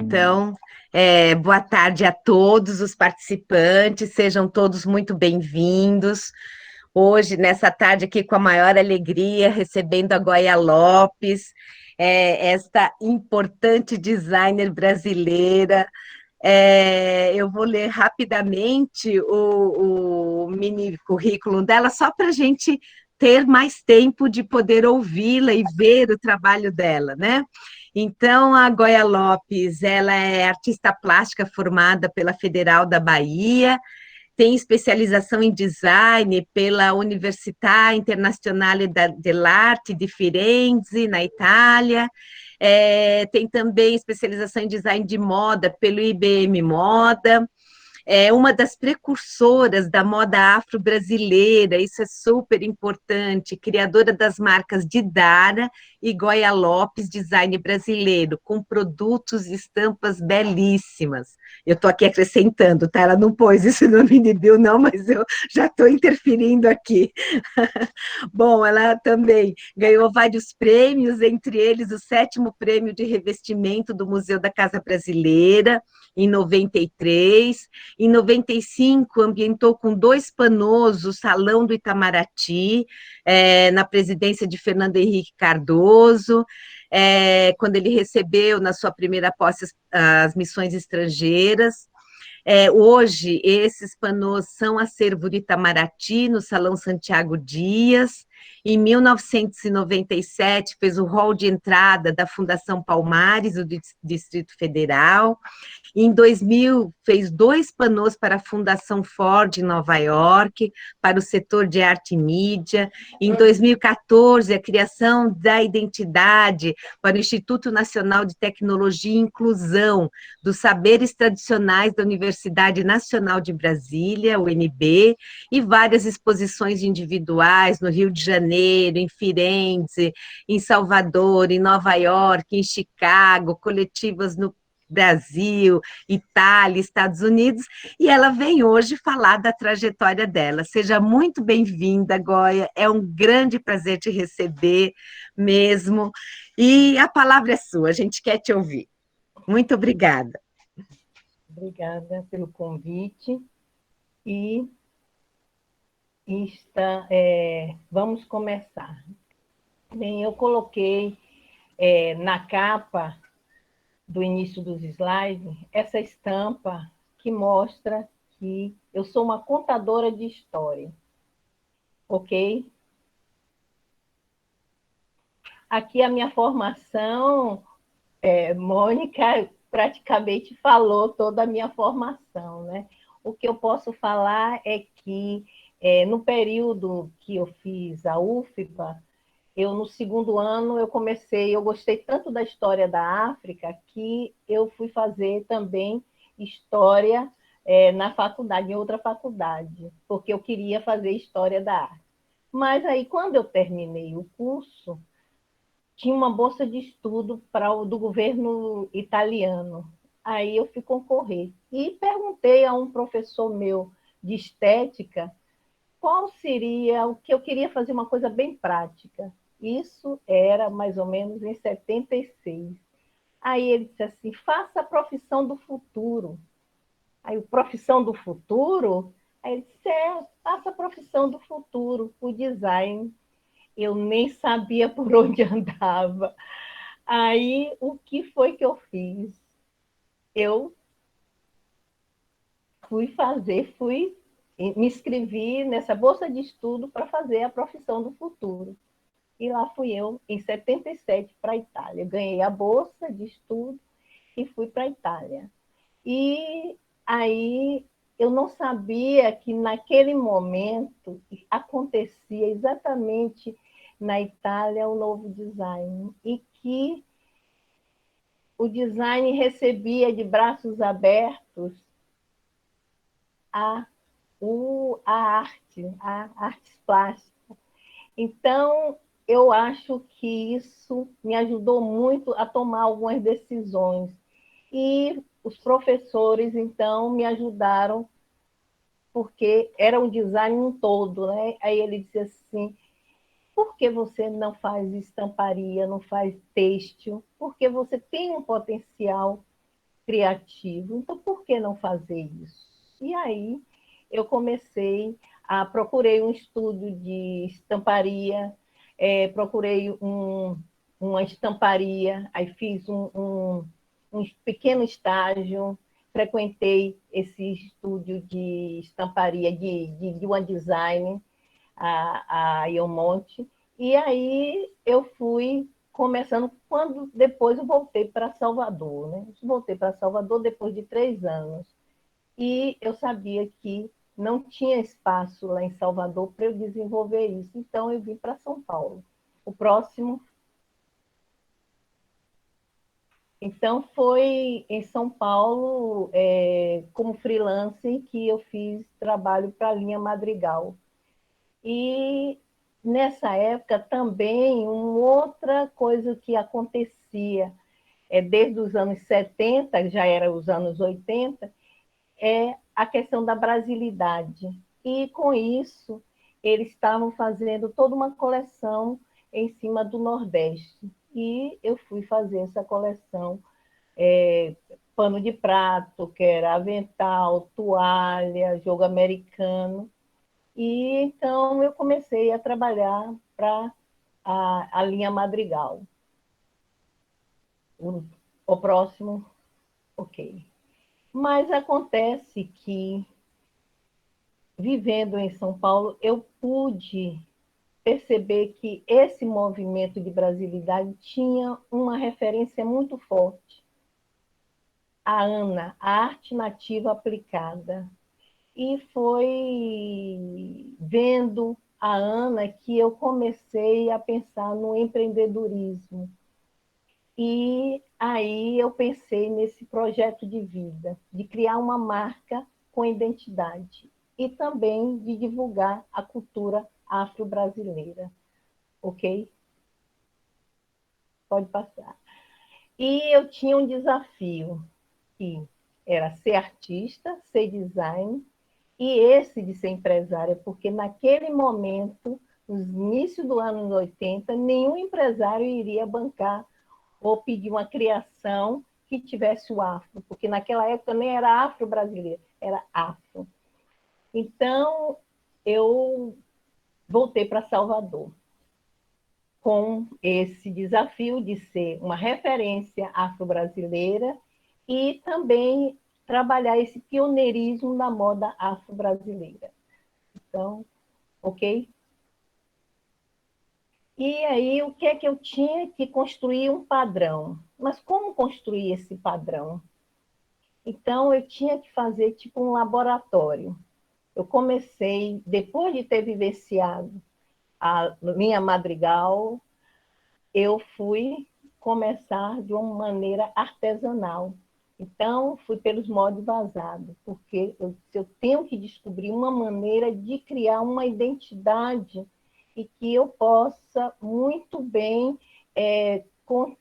Então, boa tarde a todos os participantes, sejam todos muito bem-vindos. Hoje, nessa tarde aqui, com a maior alegria, recebendo a Goia Lopes, esta importante designer brasileira. Eu vou ler rapidamente o mini currículo dela, só para a gente ter mais tempo de poder ouvi-la e ver o trabalho dela, né? Então, a Goia Lopes, ela é artista plástica formada pela Federal da Bahia, tem especialização em design pela Università Internazionale dell'Arte di Firenze, na Itália. Tem também especialização em design de moda pelo IBM Moda. É uma das precursoras da moda afro-brasileira, isso é super importante, criadora das marcas Didara e Goia Lopes Design Brasileiro, com produtos e estampas belíssimas. Eu estou aqui acrescentando, tá? Ela não pôs isso no mini bill, não, mas eu já estou interferindo aqui. Bom, ela também ganhou vários prêmios, entre eles o 7º prêmio de revestimento do Museu da Casa Brasileira, em 93. Em 95, ambientou com 2 panos o Salão do Itamaraty, na presidência de Fernando Henrique Cardoso, quando ele recebeu, na sua primeira posse, as missões estrangeiras. Hoje, esses panos são acervo do Itamaraty, no Salão Santiago Dias. Em 1997, fez o hall de entrada da Fundação Palmares, do Distrito Federal. Em 2000, fez 2 panos para a Fundação Ford, em Nova York, para o setor de arte e mídia. Em 2014, a criação da identidade para o Instituto Nacional de Tecnologia e Inclusão dos Saberes Tradicionais da Universidade Nacional de Brasília, UNB, e várias exposições individuais no Rio de Janeiro, em Firenze, em Salvador, em Nova York, em Chicago, coletivas no Brasil, Itália, Estados Unidos, e ela vem hoje falar da trajetória dela. Seja muito bem-vinda, Goia, é um grande prazer te receber mesmo, e a palavra é sua, a gente quer te ouvir. Muito obrigada. Obrigada pelo convite e vamos começar. Bem, eu coloquei na capa do início dos slides essa estampa que mostra que eu sou uma contadora de história, ok? Aqui a minha formação, Mônica praticamente falou toda a minha formação, né? O que eu posso falar é que, no período que eu fiz a UFPA, no 2º ano, eu gostei tanto da história da África, que eu fui fazer também história na faculdade, em outra faculdade, porque eu queria fazer história da arte. Mas aí, quando eu terminei o curso, tinha uma bolsa de estudo do governo italiano. Aí eu fui concorrer. E perguntei a um professor meu de estética qual seria o que eu queria fazer, uma coisa bem prática. Isso era mais ou menos em 76. Aí ele disse assim, faça a profissão do futuro. Aí, profissão do futuro? Aí ele disse, faça a profissão do futuro, o design. Eu nem sabia por onde andava. Aí, o que foi que eu fiz? Eu fui me inscrevi nessa bolsa de estudo para fazer a profissão do futuro. E lá fui eu, em 77, para a Itália. Eu ganhei a bolsa de estudo e fui para a Itália. E aí eu não sabia que naquele momento acontecia exatamente na Itália o novo design e que o design recebia de braços abertos a, a arte, a artes plásticas. Então, eu acho que isso me ajudou muito a tomar algumas decisões. E os professores, então, me ajudaram, porque era um design um todo, né? Aí ele disse assim, por que você não faz estamparia, não faz têxtil? Porque você tem um potencial criativo, então por que não fazer isso? E aí eu procurei um estúdio de estamparia, procurei uma estamparia, aí fiz um pequeno estágio, frequentei esse estúdio de estamparia, de One Design, a Iomonte, e aí eu fui começando, quando depois eu voltei para Salvador, né? Voltei para Salvador depois de 3 anos, e eu sabia que não tinha espaço lá em Salvador para eu desenvolver isso, então eu vim para São Paulo. O próximo. Então, foi em São Paulo, como freelancer, que eu fiz trabalho para a linha Madrigal. E nessa época também, uma outra coisa que acontecia, desde os anos 70, já era os anos 80, é a questão da brasilidade. E com isso, eles estavam fazendo toda uma coleção em cima do Nordeste. E eu fui fazer essa coleção, pano de prato, que era avental, toalha, jogo americano. E então eu comecei a trabalhar para a linha Madrigal. O próximo, ok. Mas acontece que, vivendo em São Paulo, eu pude perceber que esse movimento de brasilidade tinha uma referência muito forte. A ANA, a Arte Nativa Aplicada. E foi vendo a Ana que eu comecei a pensar no empreendedorismo. E aí eu pensei nesse projeto de vida, de criar uma marca com identidade e também de divulgar a cultura afro-brasileira. Ok? Pode passar. E eu tinha um desafio, que era ser artista, ser design, e esse de ser empresária, porque naquele momento, no início do ano 80, nenhum empresário iria bancar ou pedir uma criação que tivesse o afro, porque naquela época nem era afro-brasileiro, era afro. Então, eu voltei para Salvador com esse desafio de ser uma referência afro-brasileira e também trabalhar esse pioneirismo da moda afro-brasileira. Então, ok? E aí, o que é que eu tinha que construir um padrão? Mas como construir esse padrão? Então, eu tinha que fazer tipo um laboratório. Eu comecei, depois de ter vivenciado a minha Madrigal, eu fui começar de uma maneira artesanal. Então, fui pelos moldes vazados, porque eu tenho que descobrir uma maneira de criar uma identidade e que eu possa muito bem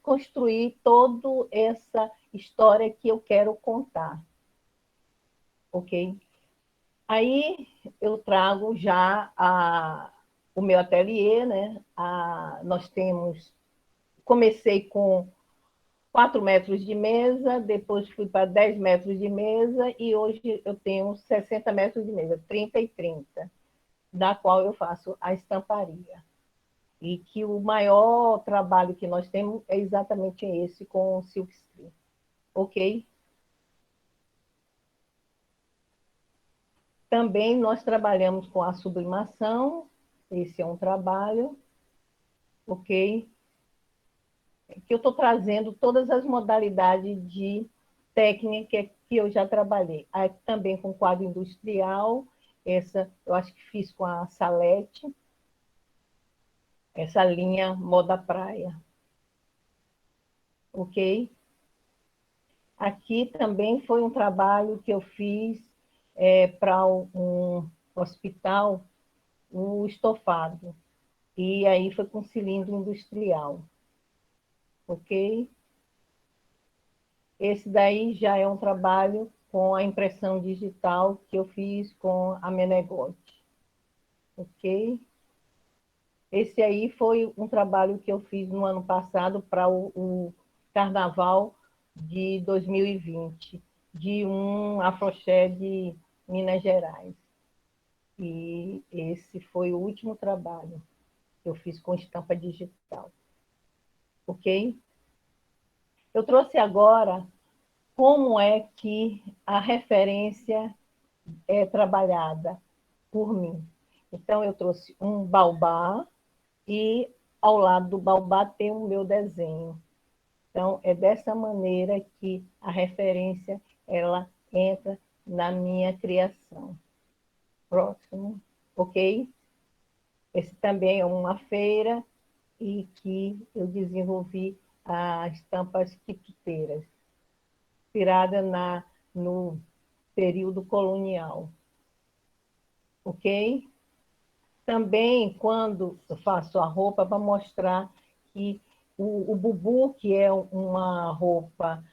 construir toda essa história que eu quero contar. Ok? Aí eu trago já o meu ateliê, né? Nós temos. Comecei com 4 metros de mesa, depois fui para 10 metros de mesa e hoje eu tenho 60 metros de mesa, 30 e 30, da qual eu faço a estamparia. E que o maior trabalho que nós temos é exatamente esse com o Silkstream. Ok? Também nós trabalhamos com a sublimação, esse é um trabalho, ok? Que eu estou trazendo todas as modalidades de técnica que eu já trabalhei. Aí, também com quadro industrial, essa eu acho que fiz com a Salete, essa linha moda praia, ok? Aqui também foi um trabalho que eu fiz para um hospital, o estofado, e aí foi com cilindro industrial, ok? Esse daí já é um trabalho com a impressão digital que eu fiz com a Menegote, ok? Esse aí foi um trabalho que eu fiz no ano passado para o Carnaval de 2020, de um afoxé de Minas Gerais. E esse foi o último trabalho que eu fiz com estampa digital. Ok? Eu trouxe agora como é que a referência é trabalhada por mim. Então, eu trouxe um baobá e ao lado do baobá tem o meu desenho. Então, é dessa maneira que a referência ela entra na minha criação. Próximo, ok? Esse também é uma feira e que eu desenvolvi as estampas quituteiras, inspirada no período colonial, ok? Também, quando eu faço a roupa, para mostrar que o bubu, que é uma roupa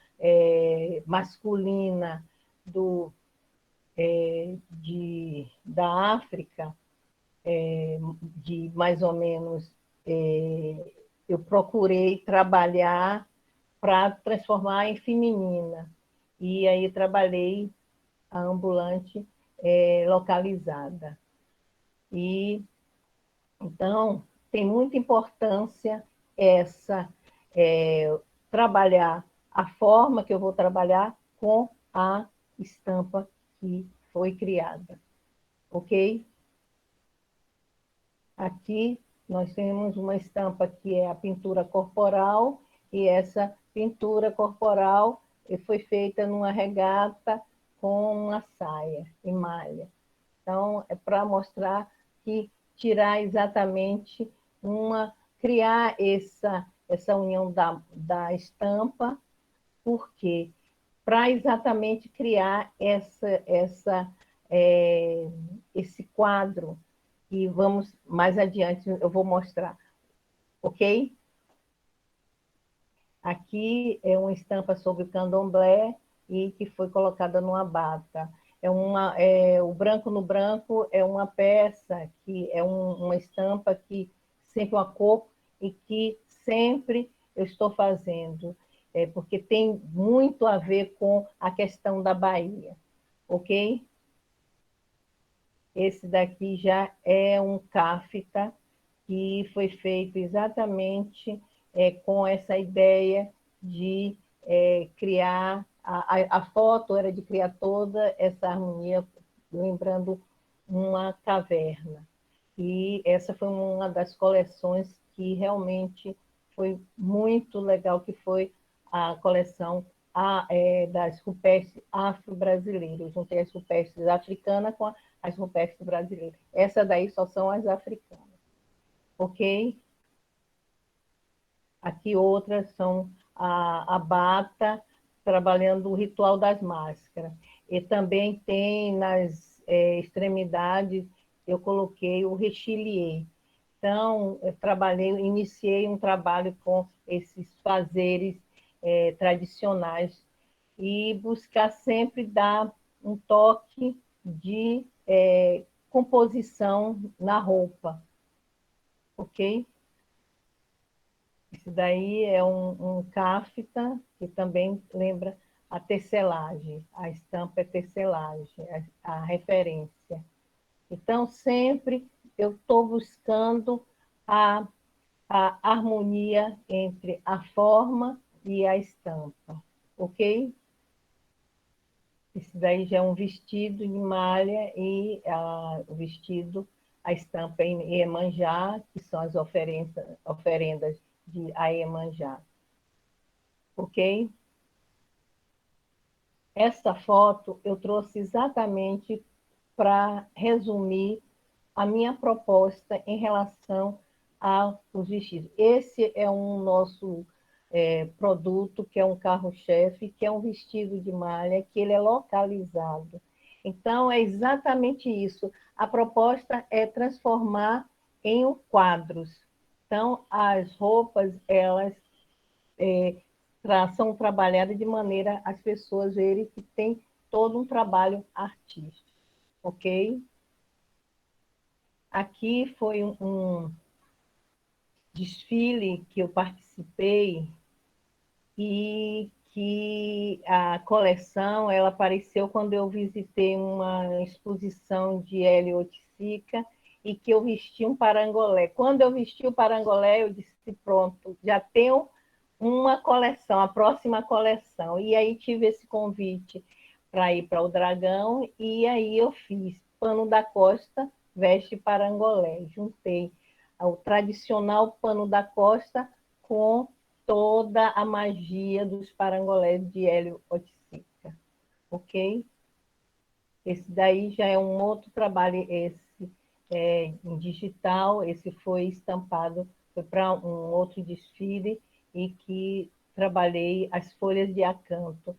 masculina da África, de mais ou menos, eu procurei trabalhar para transformar em feminina. E aí trabalhei a ambulante localizada. E então tem muita importância essa trabalhar a forma que eu vou trabalhar com a estampa que foi criada, ok? Aqui nós temos uma estampa que é a pintura corporal, e essa pintura corporal foi feita numa regata com uma saia em malha. Então, é para mostrar que tirar exatamente criar essa união da estampa, porque para exatamente criar esse quadro, e vamos mais adiante, eu vou mostrar, ok? Aqui é uma estampa sobre o candomblé e que foi colocada numa bata. O branco no branco é uma peça, que é uma estampa que sempre uma cor e que sempre eu estou fazendo, porque tem muito a ver com a questão da Bahia, ok? Esse daqui já é um cafta que foi feito exatamente com essa ideia de criar, a foto era de criar toda essa harmonia, lembrando uma caverna. E essa foi uma das coleções que realmente foi muito legal, que foi a coleção das rupestres afro-brasileiras. Juntei as rupestres africanas com as rupestres brasileiras. Essa daí só são as africanas. Ok? Aqui outras são a bata, trabalhando o ritual das máscaras. E também tem nas extremidades, eu coloquei o rechilier. Então, iniciei um trabalho com esses fazeres tradicionais e buscar sempre dar um toque de composição na roupa, ok? Isso daí é um cafta, que também lembra a tecelagem, a estampa é tecelagem, a referência. Então, sempre eu estou buscando a harmonia entre a forma e a estampa, ok? Esse daí já é um vestido de malha e o vestido, a estampa em Iemanjá, que são as oferendas de Iemanjá, ok? Essa foto eu trouxe exatamente para resumir a minha proposta em relação aos vestidos. Esse é um nosso produto, que é um carro-chefe, que é um vestido de malha, que ele é localizado. Então, é exatamente isso. A proposta é transformar em quadros. Então, as roupas, elas são trabalhadas de maneira as pessoas verem que tem todo um trabalho artístico, ok? Aqui foi um desfile que eu participei e que a coleção ela apareceu quando eu visitei uma exposição de Hélio Oiticica e que eu vesti um parangolé. Quando eu vesti o parangolé, eu disse, pronto, já tenho uma coleção, a próxima coleção. E aí tive esse convite para ir para o Dragão, e aí eu fiz pano da costa, veste parangolé. Juntei o tradicional pano da costa com toda a magia dos parangolés de Hélio Oiticica, ok? Esse daí já é um outro trabalho, esse em digital, esse foi estampado, foi para um outro desfile e que trabalhei as folhas de acanto,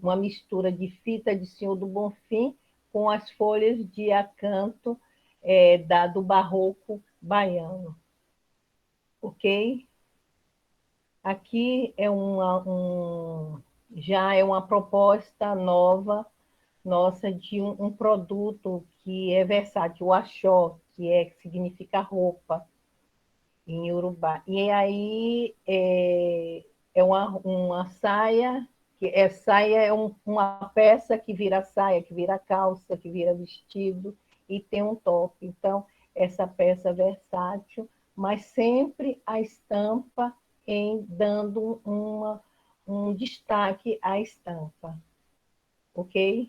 uma mistura de fita de Senhor do Bonfim com as folhas de acanto do barroco baiano, ok? Aqui é já é uma proposta nova nossa de um produto que é versátil, o axó, que significa roupa em Iorubá. E aí é uma saia, saia é uma peça que vira saia, que vira calça, que vira vestido e tem um top. Então, essa peça versátil, mas sempre a estampa dando um destaque à estampa, ok?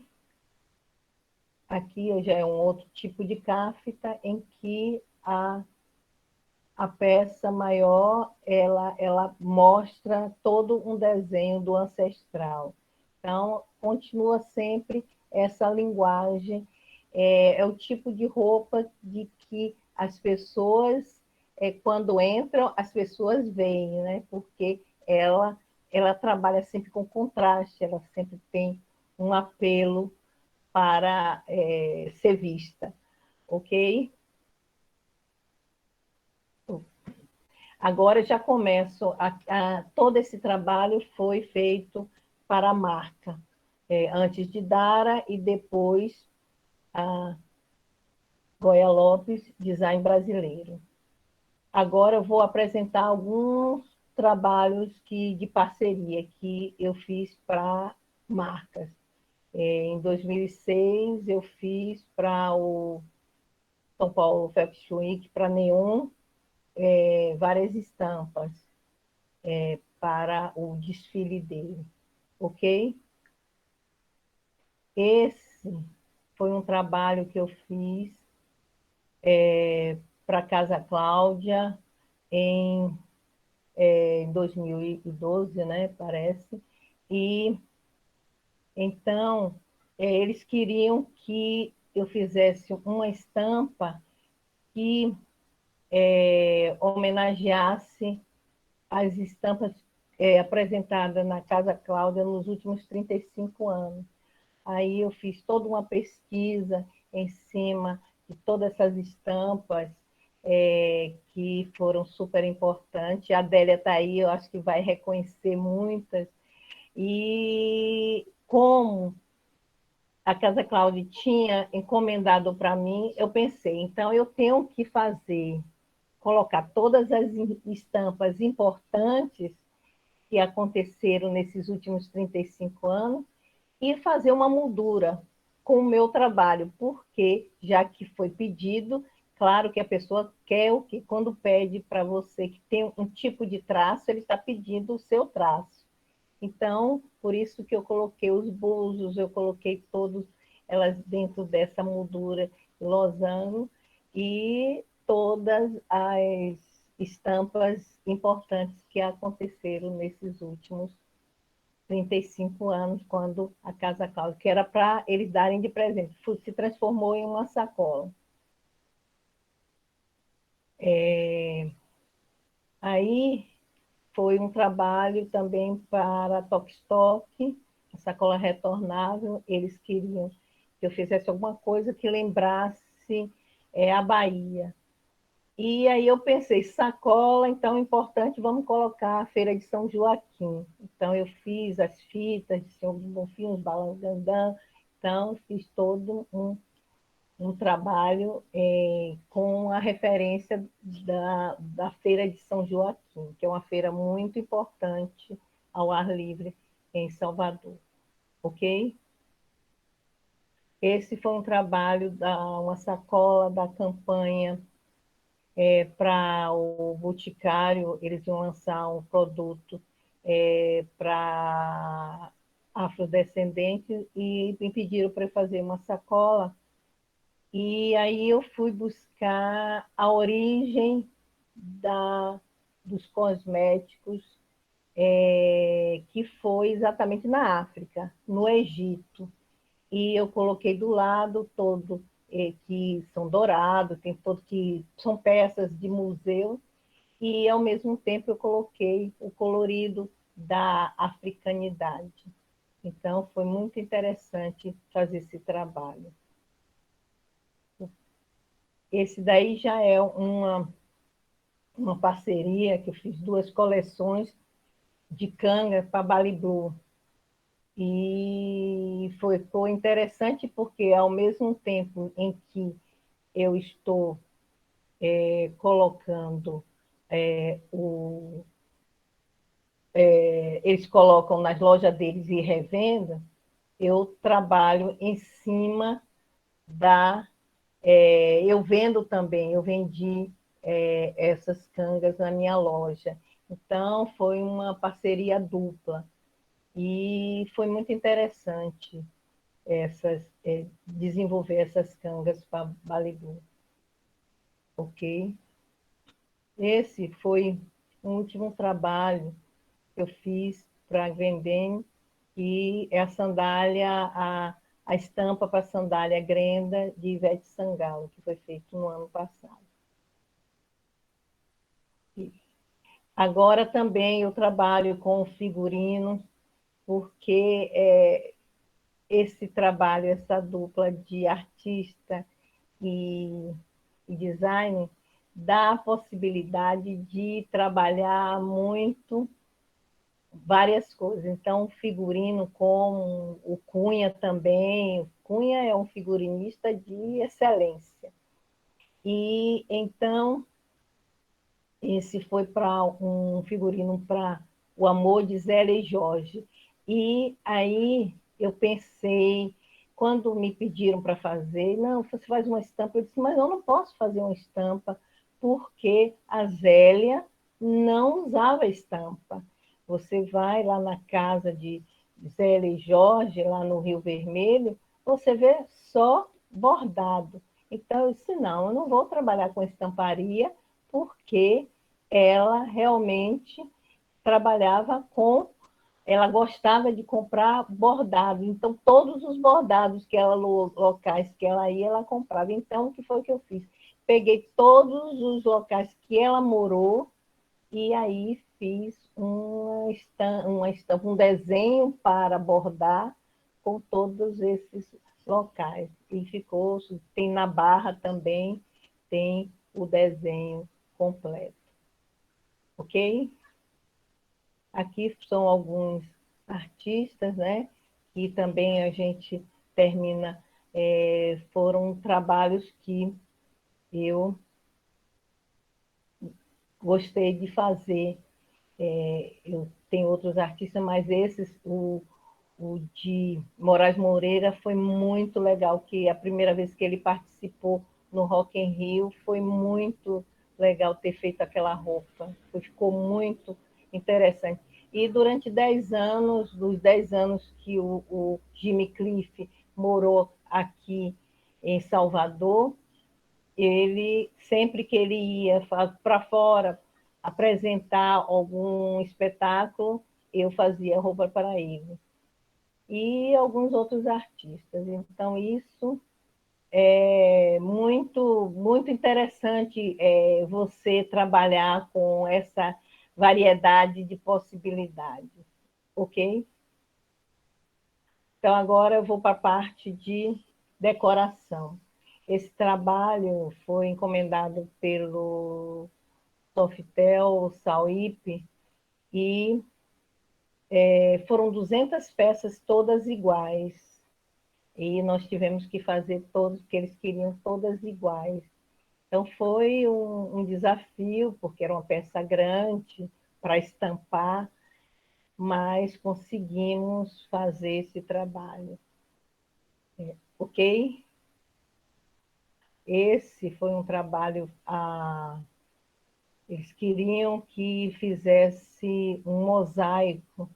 Aqui já é um outro tipo de cafta em que a peça maior ela mostra todo um desenho do ancestral. Então, continua sempre essa linguagem. É o tipo de roupa de que as pessoas, quando entram, as pessoas veem, né? Porque ela trabalha sempre com contraste, ela sempre tem um apelo para ser vista, ok? Agora já começo, todo esse trabalho foi feito para a marca, antes de Dara e depois a Goya Lopes, Design Brasileiro. Agora eu vou apresentar alguns trabalhos de parceria que eu fiz para marcas. Em 2006, eu fiz para o São Paulo Fashion Week, para Neon, várias estampas para o desfile dele, ok? Esse foi um trabalho que eu fiz para a Casa Cláudia em 2012, né, parece, e então eles queriam que eu fizesse uma estampa que homenageasse as estampas apresentadas na Casa Cláudia nos últimos 35 anos. Aí eu fiz toda uma pesquisa em cima de todas essas estampas que foram super importantes. A Adélia está aí, eu acho que vai reconhecer muitas. E como a Casa Cláudia tinha encomendado para mim, eu pensei, então eu tenho que colocar todas as estampas importantes que aconteceram nesses últimos 35 anos e fazer uma moldura com o meu trabalho, porque, já que foi pedido, claro que a pessoa quer o que, quando pede para você que tem um tipo de traço, ele está pedindo o seu traço. Então, por isso que eu coloquei os buzos, eu coloquei todos elas dentro dessa moldura losango e todas as estampas importantes que aconteceram nesses últimos 35 anos, quando a Casa Cláudia, que era para eles darem de presente, se transformou em uma sacola. Aí foi um trabalho também para a Tokstok, a sacola retornável, eles queriam que eu fizesse alguma coisa que lembrasse a Bahia. E aí eu pensei, sacola, então importante, vamos colocar a Feira de São Joaquim. Então eu fiz as fitas de Senhor do Bonfim, os balões gandã, então fiz todo um trabalho com a referência da Feira de São Joaquim, que é uma feira muito importante ao ar livre em Salvador, ok? Esse foi um trabalho, uma sacola da campanha para o Boticário. Eles iam lançar um produto para afrodescendentes e me pediram para fazer uma sacola. E aí eu fui buscar a origem dos cosméticos, que foi exatamente na África, no Egito. E eu coloquei do lado todo, que são dourados, tem todo que são peças de museu, e ao mesmo tempo eu coloquei o colorido da africanidade. Então foi muito interessante fazer esse trabalho. Esse daí já é uma parceria que eu fiz, 2 coleções de canga para Bali Blue. E foi interessante porque, ao mesmo tempo em que eu estou colocando eles colocam nas lojas deles e revendem, eu trabalho em cima eu vendo também, eu vendi essas cangas na minha loja. Então, foi uma parceria dupla. E foi muito interessante desenvolver essas cangas para Balibu. Ok? Esse foi o último trabalho que eu fiz para a Grendene, e é a sandália, a estampa para a sandália Grenda de Ivete Sangalo, que foi feito no ano passado. Agora também eu trabalho com figurino, porque esse trabalho, essa dupla de artista e design, dá a possibilidade de trabalhar muito várias coisas. Então, figurino com o Cunha também. O Cunha é um figurinista de excelência. E então, esse foi para um figurino para O Amor de Zélia e Jorge. E aí eu pensei, quando me pediram para fazer, não, você faz uma estampa. Eu disse, mas eu não posso fazer uma estampa, porque a Zélia não usava estampa. Você vai lá na casa de Zélia e Jorge, lá no Rio Vermelho, você vê só bordado. Então, eu disse, não, eu não vou trabalhar com estamparia, porque ela realmente trabalhava com, ela gostava de comprar bordado. Então, todos os bordados que ela, locais que ela ia, ela comprava. Então, o que foi que eu fiz? Peguei todos os locais que ela morou e aí fiz um desenho para bordar com todos esses locais. E ficou, tem na barra também, tem o desenho completo. Ok? Aqui são alguns artistas, né? Que também a gente termina, foram trabalhos que eu gostei de fazer. Eu tenho outros artistas, mas o de Moraes Moreira foi muito legal, que a primeira vez que ele participou no Rock in Rio foi muito legal ter feito aquela roupa, ficou muito interessante. E durante 10 anos, dos 10 anos que o Jimmy Cliff morou aqui em Salvador, ele, sempre que ele ia para fora apresentar algum espetáculo, eu fazia roupa para ele. E alguns outros artistas. Então, isso é muito, muito interessante, você trabalhar com essa variedade de possibilidades. Ok? Então, agora eu vou para a parte de decoração. Esse trabalho foi encomendado pelo Sofitel Sauípe e foram 200 peças todas iguais. E nós tivemos que fazer todos, porque eles queriam todas iguais. Então foi um desafio, porque era uma peça grande para estampar, mas conseguimos fazer esse trabalho, ok? Esse foi um trabalho, eles queriam que fizesse um mosaico.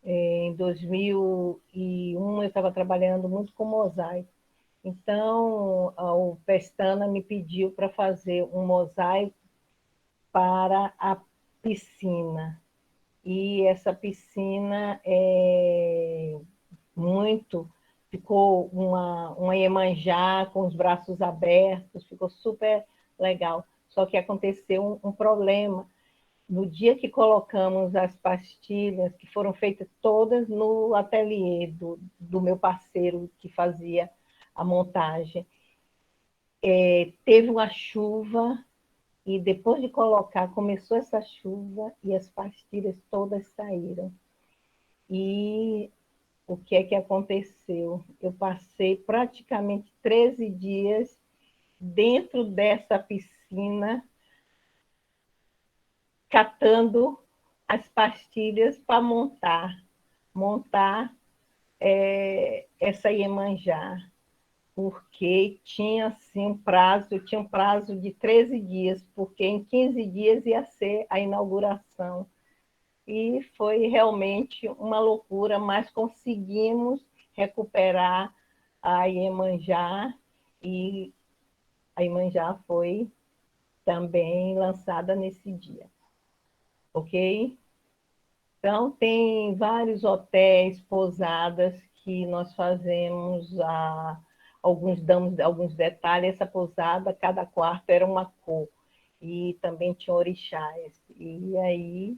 Em 2001 eu estava trabalhando muito com mosaico. Então, o Pestana me pediu para fazer um mosaico para a piscina. E essa piscina muito, ficou uma Iemanjá com os braços abertos, ficou super legal. Só que aconteceu um problema. No dia que colocamos as pastilhas, que foram feitas todas no ateliê do meu parceiro que fazia a montagem, teve uma chuva e depois de colocar, começou essa chuva e as pastilhas todas saíram. E o que é que aconteceu? Eu passei praticamente 13 dias dentro dessa piscina, catando as pastilhas para montar essa Iemanjá, porque tinha assim um prazo, eu tinha um prazo de 13 dias, porque em 15 dias ia ser a inauguração. E foi realmente uma loucura, mas conseguimos recuperar a Iemanjá e a Iemanjá foi também lançada nesse dia, ok? Então, tem vários hotéis, pousadas que nós fazemos, alguns damos alguns detalhes. Essa pousada, cada quarto era uma cor, e também tinha orixás. E aí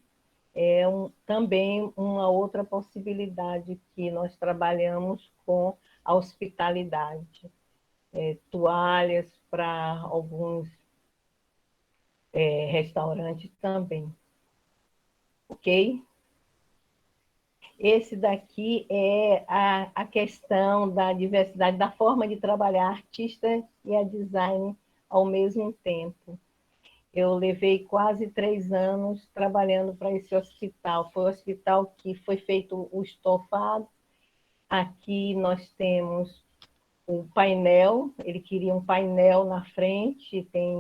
também uma outra possibilidade que nós trabalhamos com a hospitalidade. Toalhas para alguns restaurantes também, ok? Esse daqui é a questão da diversidade, da forma de trabalhar artista e a design ao mesmo tempo. Eu levei quase 3 anos trabalhando para esse hospital. Foi o hospital que foi feito o estofado. Aqui nós temos o painel, ele queria um painel na frente, tem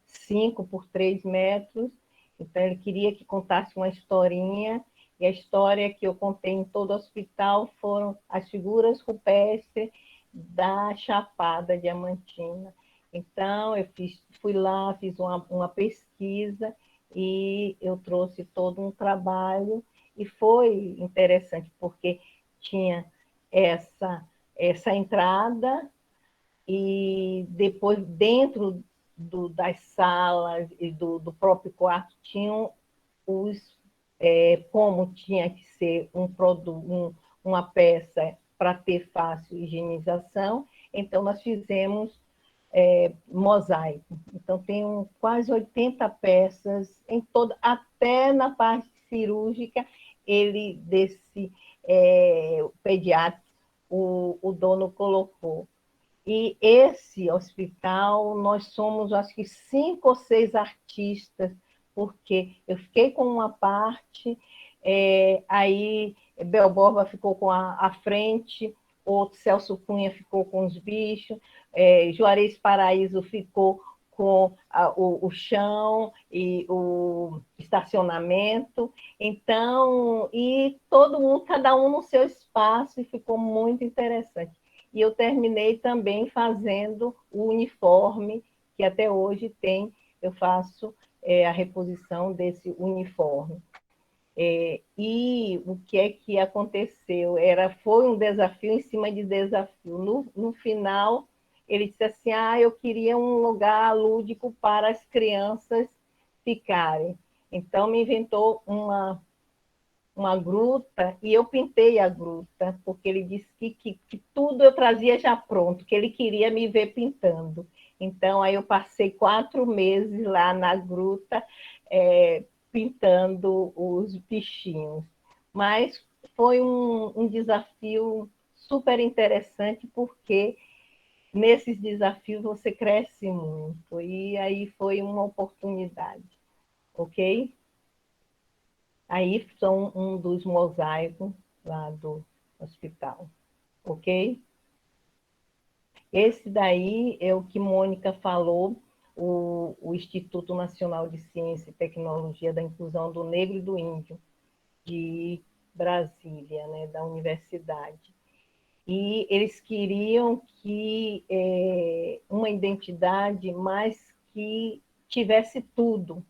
5 por 3 metros, então ele queria que contasse uma historinha, e a história que eu contei em todo o hospital foram as figuras rupestres da Chapada Diamantina. Então, fui lá, fiz uma pesquisa e eu trouxe todo um trabalho, e foi interessante, porque tinha essa entrada, e depois, dentro das salas e do próprio quarto, tinham como tinha que ser uma peça para ter fácil higienização, então nós fizemos mosaico. Então, tem quase 80 peças em toda, até na parte cirúrgica, desse pediatra, o dono colocou. E esse hospital, nós somos, acho que 5 ou 6 artistas, porque eu fiquei com uma parte, aí Belborba ficou com a frente, o Celso Cunha ficou com os bichos, Juarez Paraíso ficou com o chão e o estacionamento. Então, e todo mundo, cada um no seu espaço, e ficou muito interessante. E eu terminei também fazendo o uniforme, que até hoje eu faço a reposição desse uniforme. E o que é que aconteceu? Foi um desafio em cima de desafio. No final, ele disse assim, eu queria um lugar lúdico para as crianças ficarem. Então, me inventou uma gruta, e eu pintei a gruta, porque ele disse que tudo eu trazia já pronto, que ele queria me ver pintando. Então, aí eu passei 4 meses lá na gruta, pintando os bichinhos. Mas foi um desafio super interessante, porque nesses desafios você cresce muito, e aí foi uma oportunidade, ok? Aí são um dos mosaicos lá do hospital, ok? Esse daí é o que Mônica falou, o Instituto Nacional de Ciência e Tecnologia da Inclusão do Negro e do Índio, de Brasília, né, da universidade. E eles queriam que uma identidade, mas que tivesse tudo,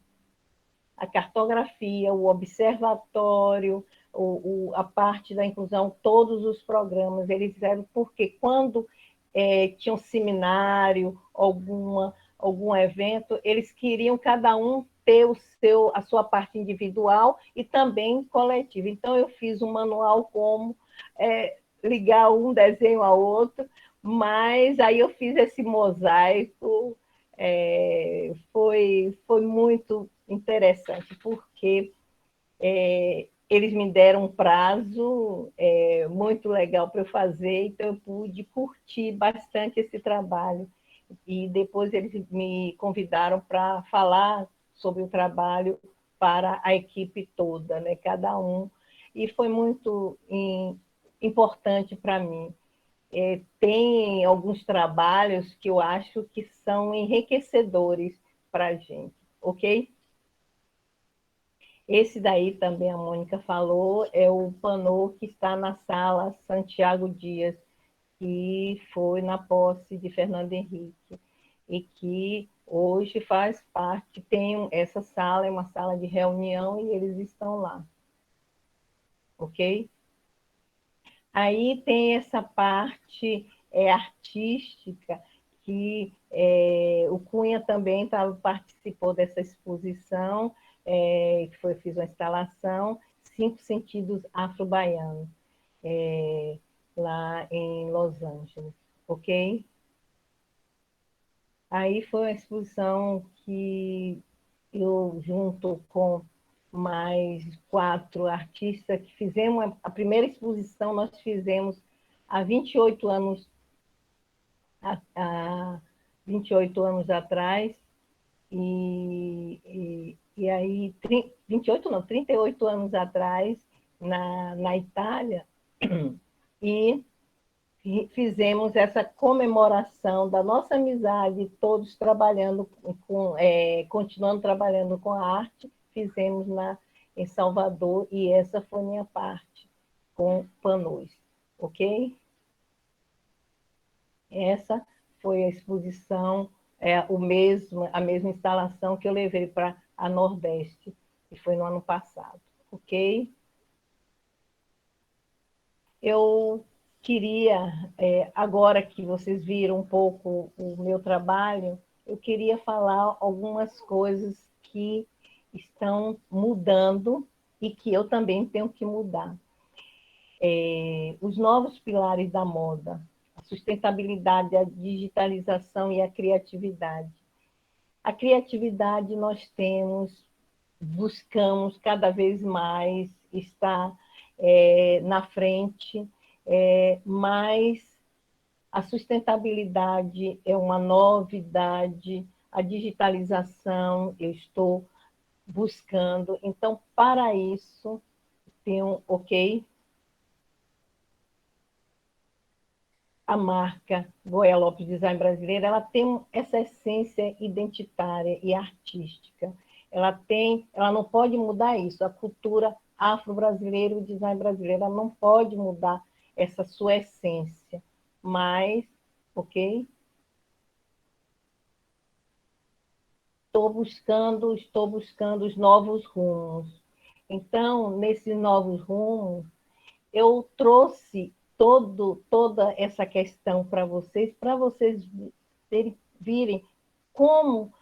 a cartografia, o observatório, a parte da inclusão, todos os programas, eles fizeram porque quando tinha um seminário, algum evento, eles queriam cada um ter a sua parte individual e também coletiva. Então, eu fiz um manual como ligar um desenho ao outro, mas aí eu fiz esse mosaico, foi muito interessante, porque eles me deram um prazo muito legal para eu fazer, então eu pude curtir bastante esse trabalho. E depois eles me convidaram para falar sobre o trabalho para a equipe toda, né? Cada um. E foi muito importante para mim. Tem alguns trabalhos que eu acho que são enriquecedores para a gente, ok? Esse daí também a Mônica falou, é o Panô que está na sala Santiago Dias, que foi na posse de Fernando Henrique, e que hoje faz parte, tem essa sala, é uma sala de reunião, e eles estão lá, ok? Aí tem essa parte artística, que o Cunha também participou dessa exposição, fiz uma instalação, Cinco Sentidos Afro-Baianos, lá em Los Angeles, ok? Aí foi uma exposição que eu, junto com mais 4 artistas, que fizemos a primeira exposição, nós fizemos há 28 anos, há 28 anos atrás, e aí, 28 não, 38 anos atrás, na Itália, e fizemos essa comemoração da nossa amizade, todos trabalhando continuando trabalhando com a arte, fizemos em Salvador, e essa foi minha parte, com panos, ok? Essa foi a exposição, a mesma instalação que eu levei para a Nordeste, que foi no ano passado, ok? Eu queria, agora que vocês viram um pouco o meu trabalho, eu queria falar algumas coisas que estão mudando e que eu também tenho que mudar. Os novos pilares da moda, a sustentabilidade, a digitalização e a criatividade. A criatividade nós buscamos cada vez mais estar na frente, mas a sustentabilidade é uma novidade, a digitalização eu estou buscando. Então, para isso, ok, a marca Goya Lopes Design Brasileira, ela tem essa essência identitária e artística. Ela não pode mudar isso. A cultura afro-brasileira e o design brasileiro, ela não pode mudar essa sua essência. Mas, ok? Estou buscando os novos rumos. Então, nesses novos rumos, eu trouxe toda essa questão para vocês virem como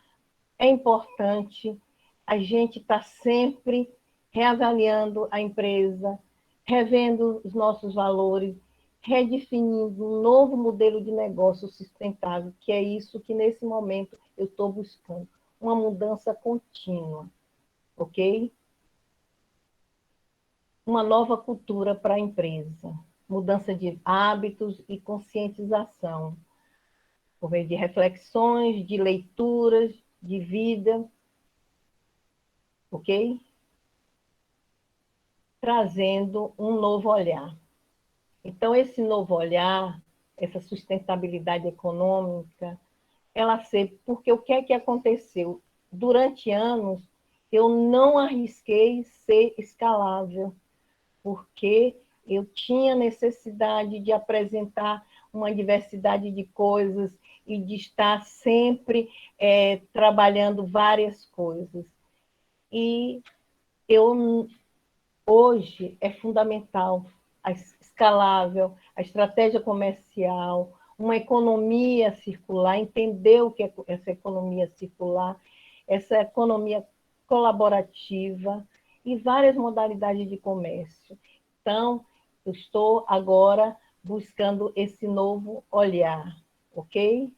é importante a gente estar sempre reavaliando a empresa, revendo os nossos valores, redefinindo um novo modelo de negócio sustentável, que é isso que nesse momento eu estou buscando, uma mudança contínua, ok? Uma nova cultura para a empresa, mudança de hábitos e conscientização, por meio de reflexões, de leituras, de vida, ok? trazendo um novo olhar. Então, esse novo olhar, essa sustentabilidade econômica, ela ser, porque o que é que aconteceu? Durante anos, eu não arrisquei ser escalável, porque eu tinha necessidade de apresentar uma diversidade de coisas e de estar sempre trabalhando várias coisas. E eu hoje é fundamental a escalável, a estratégia comercial, uma economia circular, entender o que é essa economia circular, essa economia colaborativa e várias modalidades de comércio. Então, eu estou agora buscando esse novo olhar, ok?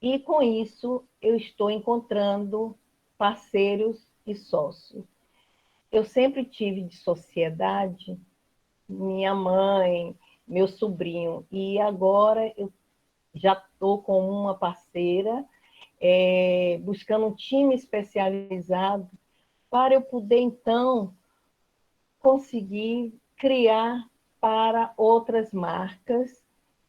E com isso, eu estou encontrando parceiros e sócios. Eu sempre tive de sociedade minha mãe, meu sobrinho, e agora eu já estou com uma parceira, buscando um time especializado para eu poder, então, conseguir criar para outras marcas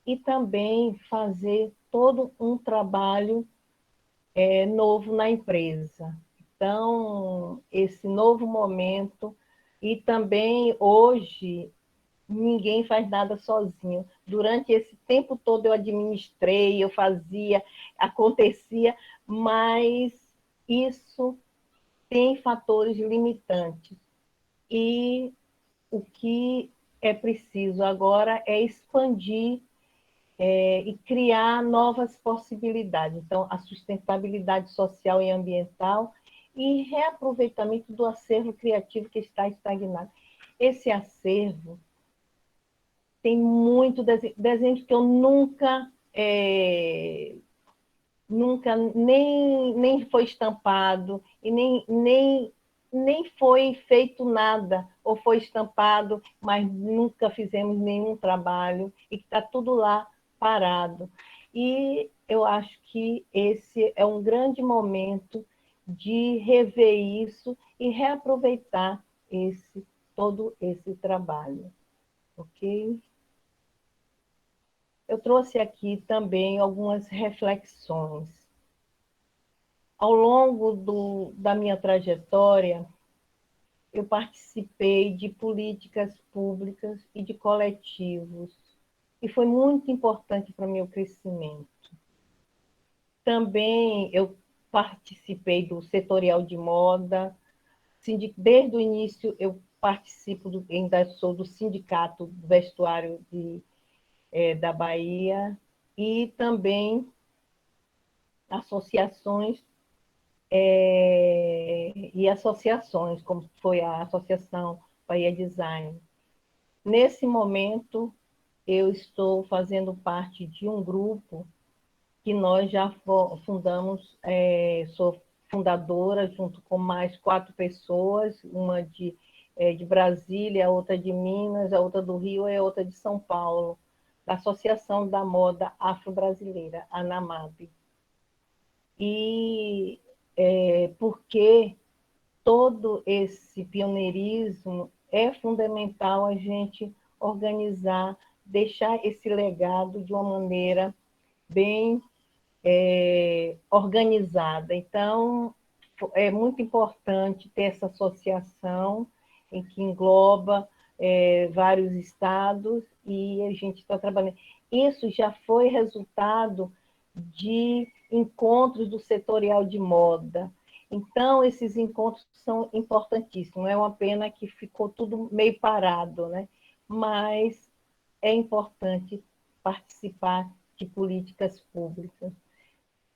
e também fazer todo um trabalho novo na empresa. Então, esse novo momento, e também hoje ninguém faz nada sozinho. Durante esse tempo todo eu administrei, eu fazia, acontecia, mas isso tem fatores limitantes. E o que é preciso agora é expandir e criar novas possibilidades. Então, a sustentabilidade social e ambiental e reaproveitamento do acervo criativo que está estagnado. Esse acervo tem muito desenho que eu nunca nem foi estampado e nem foi feito nada, ou foi estampado, mas nunca fizemos nenhum trabalho, e que está tudo lá parado. E eu acho que esse é um grande momento de rever isso e reaproveitar todo esse trabalho. Ok? Eu trouxe aqui também algumas reflexões. Ao longo da minha trajetória, eu participei de políticas públicas e de coletivos, e foi muito importante para o meu crescimento. Também eu participei do setorial de moda, desde o início eu participo, ainda sou do sindicato do vestuário da Bahia, e também associações e associações, como foi a Associação Bahia Design. Nesse momento, eu estou fazendo parte de um grupo que nós já fundamos, sou fundadora, junto com mais 4 pessoas, uma de Brasília, a outra de Minas, a outra do Rio e a outra de São Paulo, da Associação da Moda Afro-Brasileira, ANAMAB. E porque todo esse pioneirismo é fundamental a gente organizar, deixar esse legado de uma maneira bem organizada. Então, é muito importante ter essa associação em que engloba vários estados e a gente está trabalhando. Isso já foi resultado de encontros do setorial de moda. Então, esses encontros são importantíssimos. É uma pena que ficou tudo meio parado, né? Mas é importante participar de políticas públicas.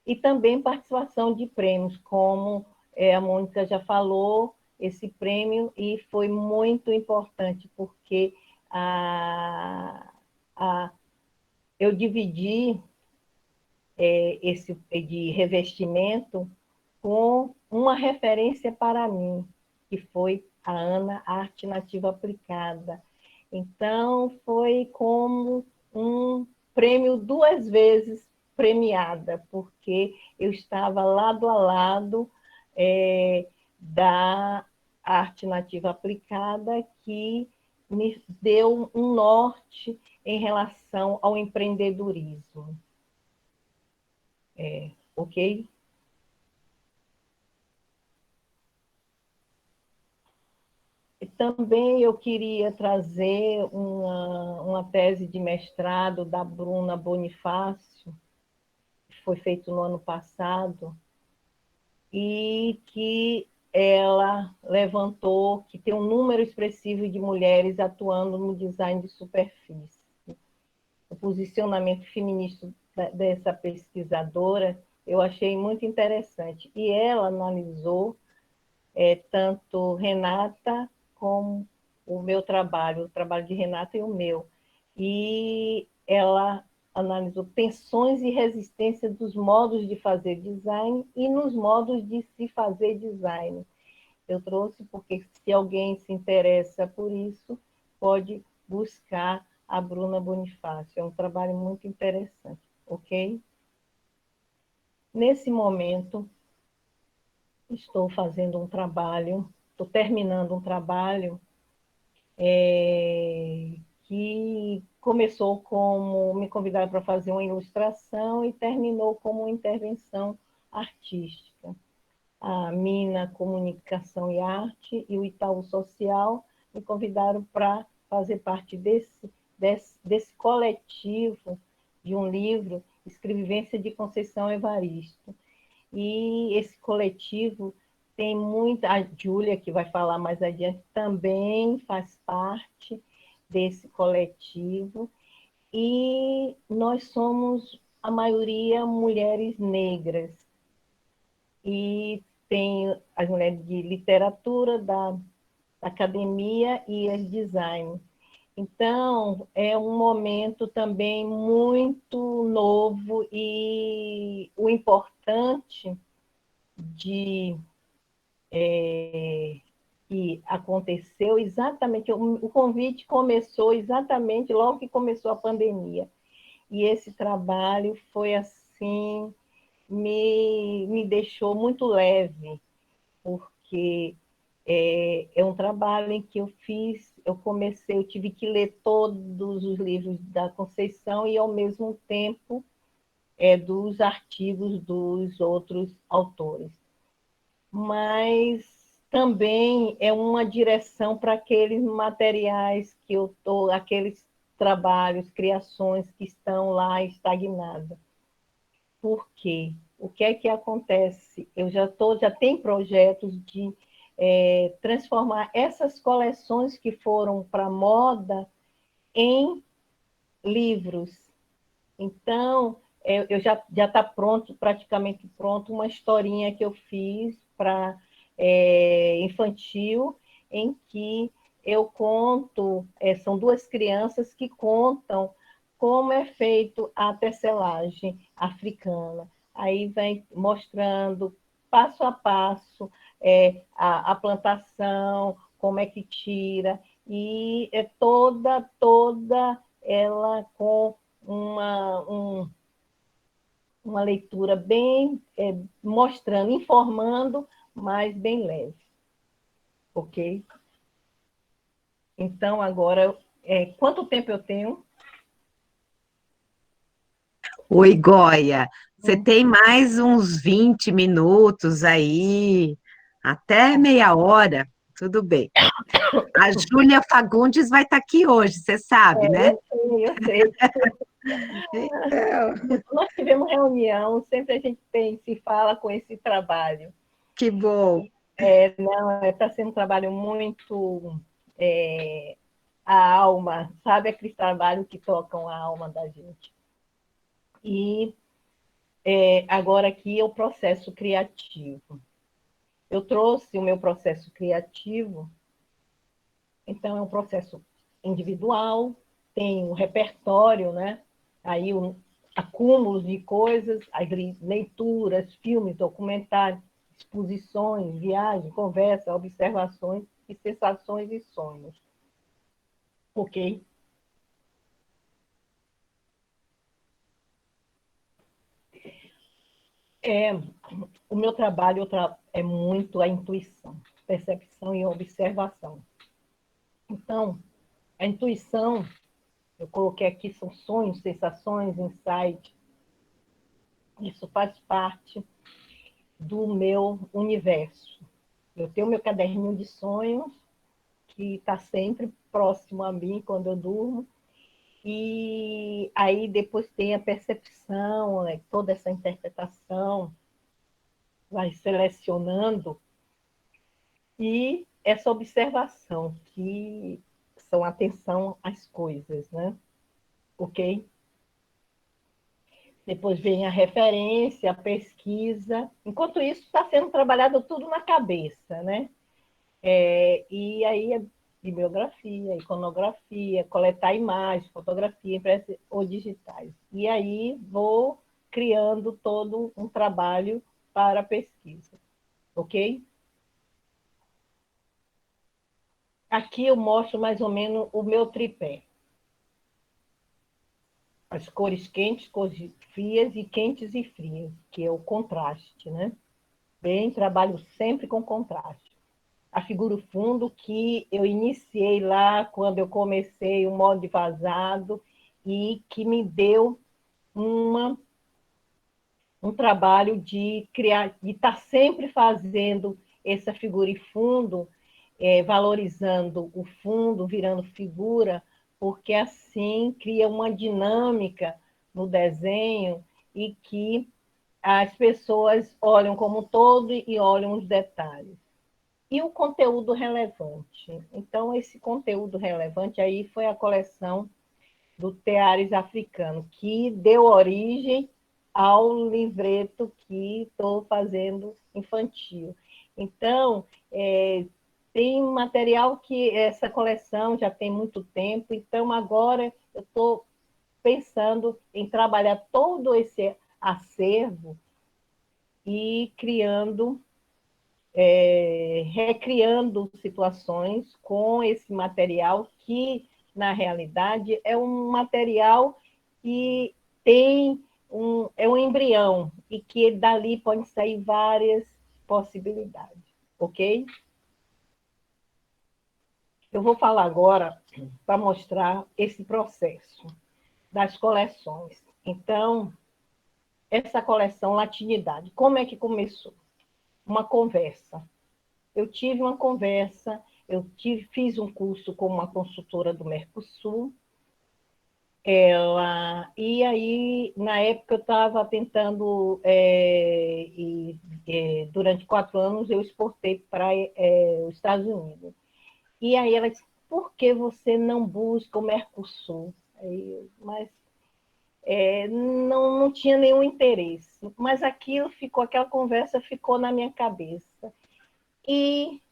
E também participação de prêmios, como a Mônica já falou, esse prêmio, e foi muito importante, porque eu dividi esse de revestimento com uma referência para mim, que foi a Ana Arte Nativa Aplicada. Então, foi como um prêmio 2 vezes premiada, porque eu estava lado a lado da arte nativa aplicada, que me deu um norte em relação ao empreendedorismo. Ok? E também eu queria trazer uma tese de mestrado da Bruna Bonifácio, que foi feito no ano passado, e que ela levantou que tem um número expressivo de mulheres atuando no design de superfície. O posicionamento feminista dessa pesquisadora eu achei muito interessante. E ela analisou tanto Renata como o meu trabalho, o trabalho de Renata e o meu. E ela analisou tensões e resistência dos modos de fazer design e nos modos de se fazer design. Eu trouxe porque, se alguém se interessa por isso, pode buscar a Bruna Bonifácio. É um trabalho muito interessante, ok? Nesse momento, estou fazendo um trabalho, estou terminando um trabalho que começou como me convidaram para fazer uma ilustração e terminou como uma intervenção artística. A Mina Comunicação e Arte e o Itaú Social me convidaram para fazer parte desse coletivo de um livro, Escrevivência de Conceição Evaristo. E esse coletivo tem muita... A Júlia, que vai falar mais adiante, também faz parte desse coletivo. E nós somos, a maioria, mulheres negras. E tem as mulheres de literatura, da academia e as design. Então, é um momento também muito novo e o importante de que aconteceu exatamente, o convite começou exatamente logo que começou a pandemia. E esse trabalho foi assim, me deixou muito leve, porque é um trabalho em que eu fiz, eu comecei, eu tive que ler todos os livros da Conceição e, ao mesmo tempo, dos artigos dos outros autores. Mas também é uma direção para aqueles materiais que eu estou, aqueles trabalhos, criações que estão lá estagnadas. Por quê? O que é que acontece? Eu já tenho projetos de transformar essas coleções que foram para a moda em livros. Então, eu já está pronto, praticamente pronto, uma historinha que eu fiz para infantil, em que eu conto, são duas crianças que contam como é feito a tecelagem africana. Aí vem mostrando passo a passo a plantação, como é que tira, e é toda ela com uma leitura bem mostrando, informando, mas bem leve. Ok? Então, agora, quanto tempo eu tenho? Oi, Goia, você tem mais uns 20 minutos aí, até meia hora, tudo bem. A Júlia Fagundes vai estar aqui hoje, você sabe, né? Eu sei. Então, Nós tivemos reunião, sempre a gente se fala com esse trabalho. que bom. Não, está sendo um trabalho muito a alma, sabe aqueles trabalhos que tocam a alma da gente. E agora aqui é o processo criativo. Eu trouxe o meu processo criativo, então é um processo individual, tem um repertório, né? Aí acúmulos de coisas, as leituras, filmes, documentários, exposições, viagens, conversa, observações e sensações e sonhos. Ok? O meu trabalho é muito a intuição. percepção e observação. Então, a intuição, eu coloquei aqui, são sonhos, sensações, insight. Isso faz parte do meu universo. Eu tenho meu caderninho de sonhos, que está sempre próximo a mim quando eu durmo, e aí depois tem a percepção, né? Toda essa interpretação, vai selecionando, e essa observação, que são atenção às coisas, né? Ok? Depois vem a referência, a pesquisa. Enquanto isso, está sendo trabalhado tudo na cabeça, né? E aí é bibliografia, iconografia, coletar imagens, fotografia, impressa ou digitais. E aí vou criando todo um trabalho para a pesquisa, ok? Aqui eu mostro mais ou menos o meu tripé. As cores quentes, cores frias e quentes e frias, que é o contraste, né? Bem, trabalho sempre com contraste. A figura fundo que eu iniciei lá quando eu comecei o modo de vazado e que me deu um trabalho de criar, de estar sempre fazendo essa figura e fundo, valorizando o fundo, virando figura, porque assim cria uma dinâmica no desenho e que as pessoas olham como um todo e olham os detalhes. E o conteúdo relevante. Então, esse conteúdo relevante aí foi a coleção do Teares Africano, que deu origem ao livreto que estou fazendo infantil. Então, tem material que essa coleção já tem muito tempo, então agora eu estou pensando em trabalhar todo esse acervo e criando, recriando situações com esse material que, na realidade, é um material que tem é um embrião e que dali podem sair várias possibilidades, ok? Eu vou falar agora para mostrar esse processo das coleções. Então, essa coleção Latinidade, como é que começou? Uma conversa. Eu tive uma conversa, fiz um curso com uma consultora do Mercosul, e aí, na época, eu estava tentando, durante 4 anos, eu exportei para os Estados Unidos. E aí ela disse, por que você não busca o Mercosul? Mas não tinha nenhum interesse. Mas aquela conversa ficou na minha cabeça. E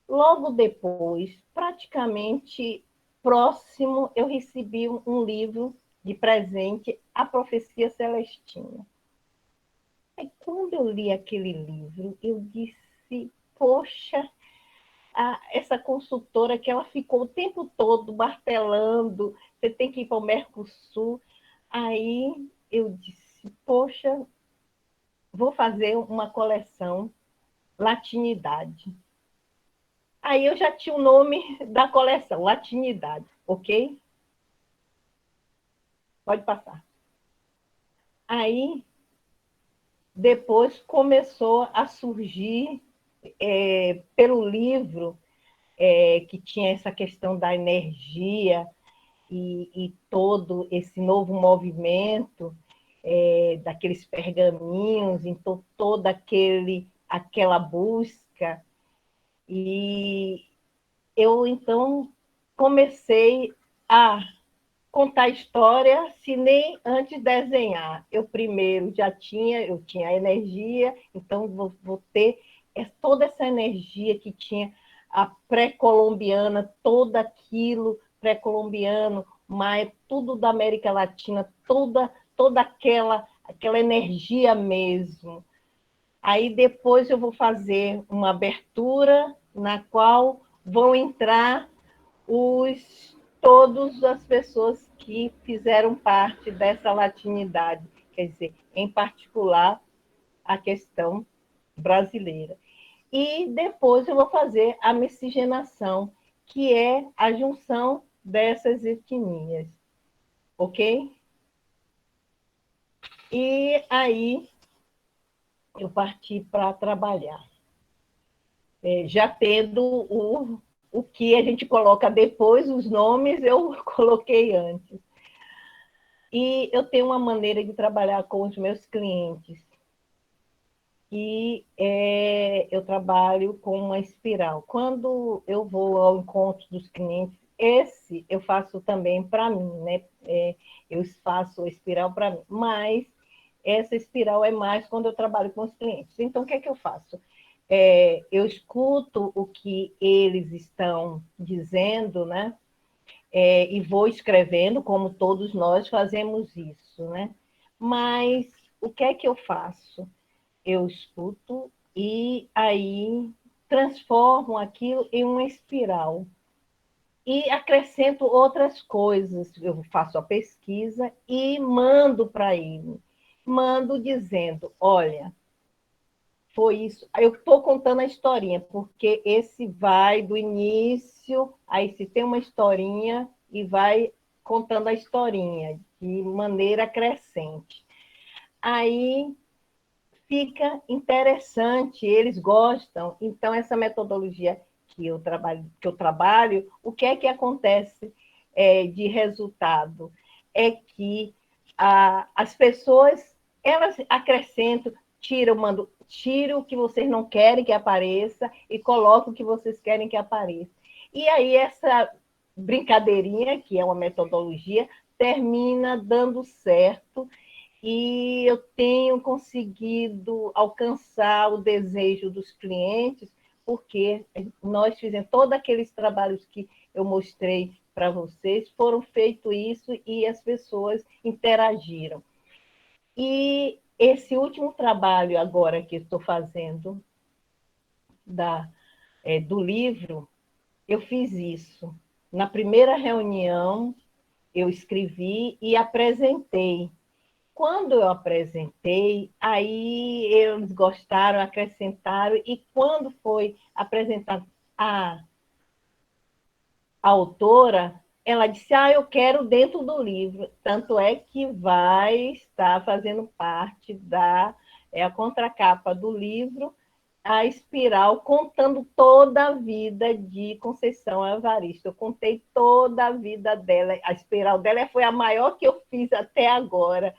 logo depois, praticamente próximo, eu recebi um livro de presente, A Profecia Celestina. Aí, quando eu li aquele livro, eu disse, poxa, essa consultora que ela ficou o tempo todo martelando, você tem que ir para o Mercosul. Aí eu disse, poxa, vou fazer uma coleção Latinidade. Aí eu já tinha o nome da coleção, Latinidade, ok? Pode passar. Aí, depois começou a surgir, pelo livro, que tinha essa questão da energia e todo esse novo movimento, daqueles pergaminhos, então toda aquela busca. E eu, então, comecei a contar história, se nem antes de desenhar. Eu primeiro eu tinha energia, então vou ter toda essa energia que tinha a pré-colombiana, todo aquilo pré-colombiano, mas tudo da América Latina, toda aquela energia mesmo. Aí depois eu vou fazer uma abertura na qual vão entrar todas as pessoas que fizeram parte dessa latinidade, quer dizer, em particular, a questão brasileira. e depois eu vou fazer a miscigenação, que é a junção dessas etnias, ok? E aí eu parti para trabalhar, já tendo o que a gente coloca depois, os nomes eu coloquei antes. E eu tenho uma maneira de trabalhar com os meus clientes, que eu trabalho com uma espiral. Quando eu vou ao encontro dos clientes, esse eu faço também para mim, né? Eu faço a espiral para mim, mas essa espiral é mais quando eu trabalho com os clientes. Então, o que é que eu faço? Eu escuto o que eles estão dizendo, né? E vou escrevendo, como todos nós fazemos isso, né? Mas o que é que eu faço? Eu escuto e aí transformo aquilo em uma espiral e acrescento outras coisas. Eu faço a pesquisa e mando para ele. Mando dizendo, olha, foi isso. Eu estou contando a historinha, porque esse vai do início, aí se tem uma historinha e vai contando a historinha de maneira crescente. Aí fica interessante, eles gostam. Então, essa metodologia que eu trabalho, o que é que acontece de resultado? É que as pessoas, elas acrescentam, tira o que vocês não querem que apareça e coloca o que vocês querem que apareça. E aí, essa brincadeirinha, que é uma metodologia, termina dando certo e eu tenho conseguido alcançar o desejo dos clientes, porque nós fizemos todos aqueles trabalhos que eu mostrei para vocês, foram feitos isso e as pessoas interagiram. E esse último trabalho agora que estou fazendo do livro, eu fiz isso. Na primeira reunião, eu escrevi e apresentei. Quando eu apresentei, aí eles gostaram, acrescentaram, e quando foi apresentada a autora, ela disse, eu quero dentro do livro. Tanto é que vai estar fazendo parte a contracapa do livro, a espiral, contando toda a vida de Conceição Evaristo. Eu contei toda a vida dela. A espiral dela foi a maior que eu fiz até agora,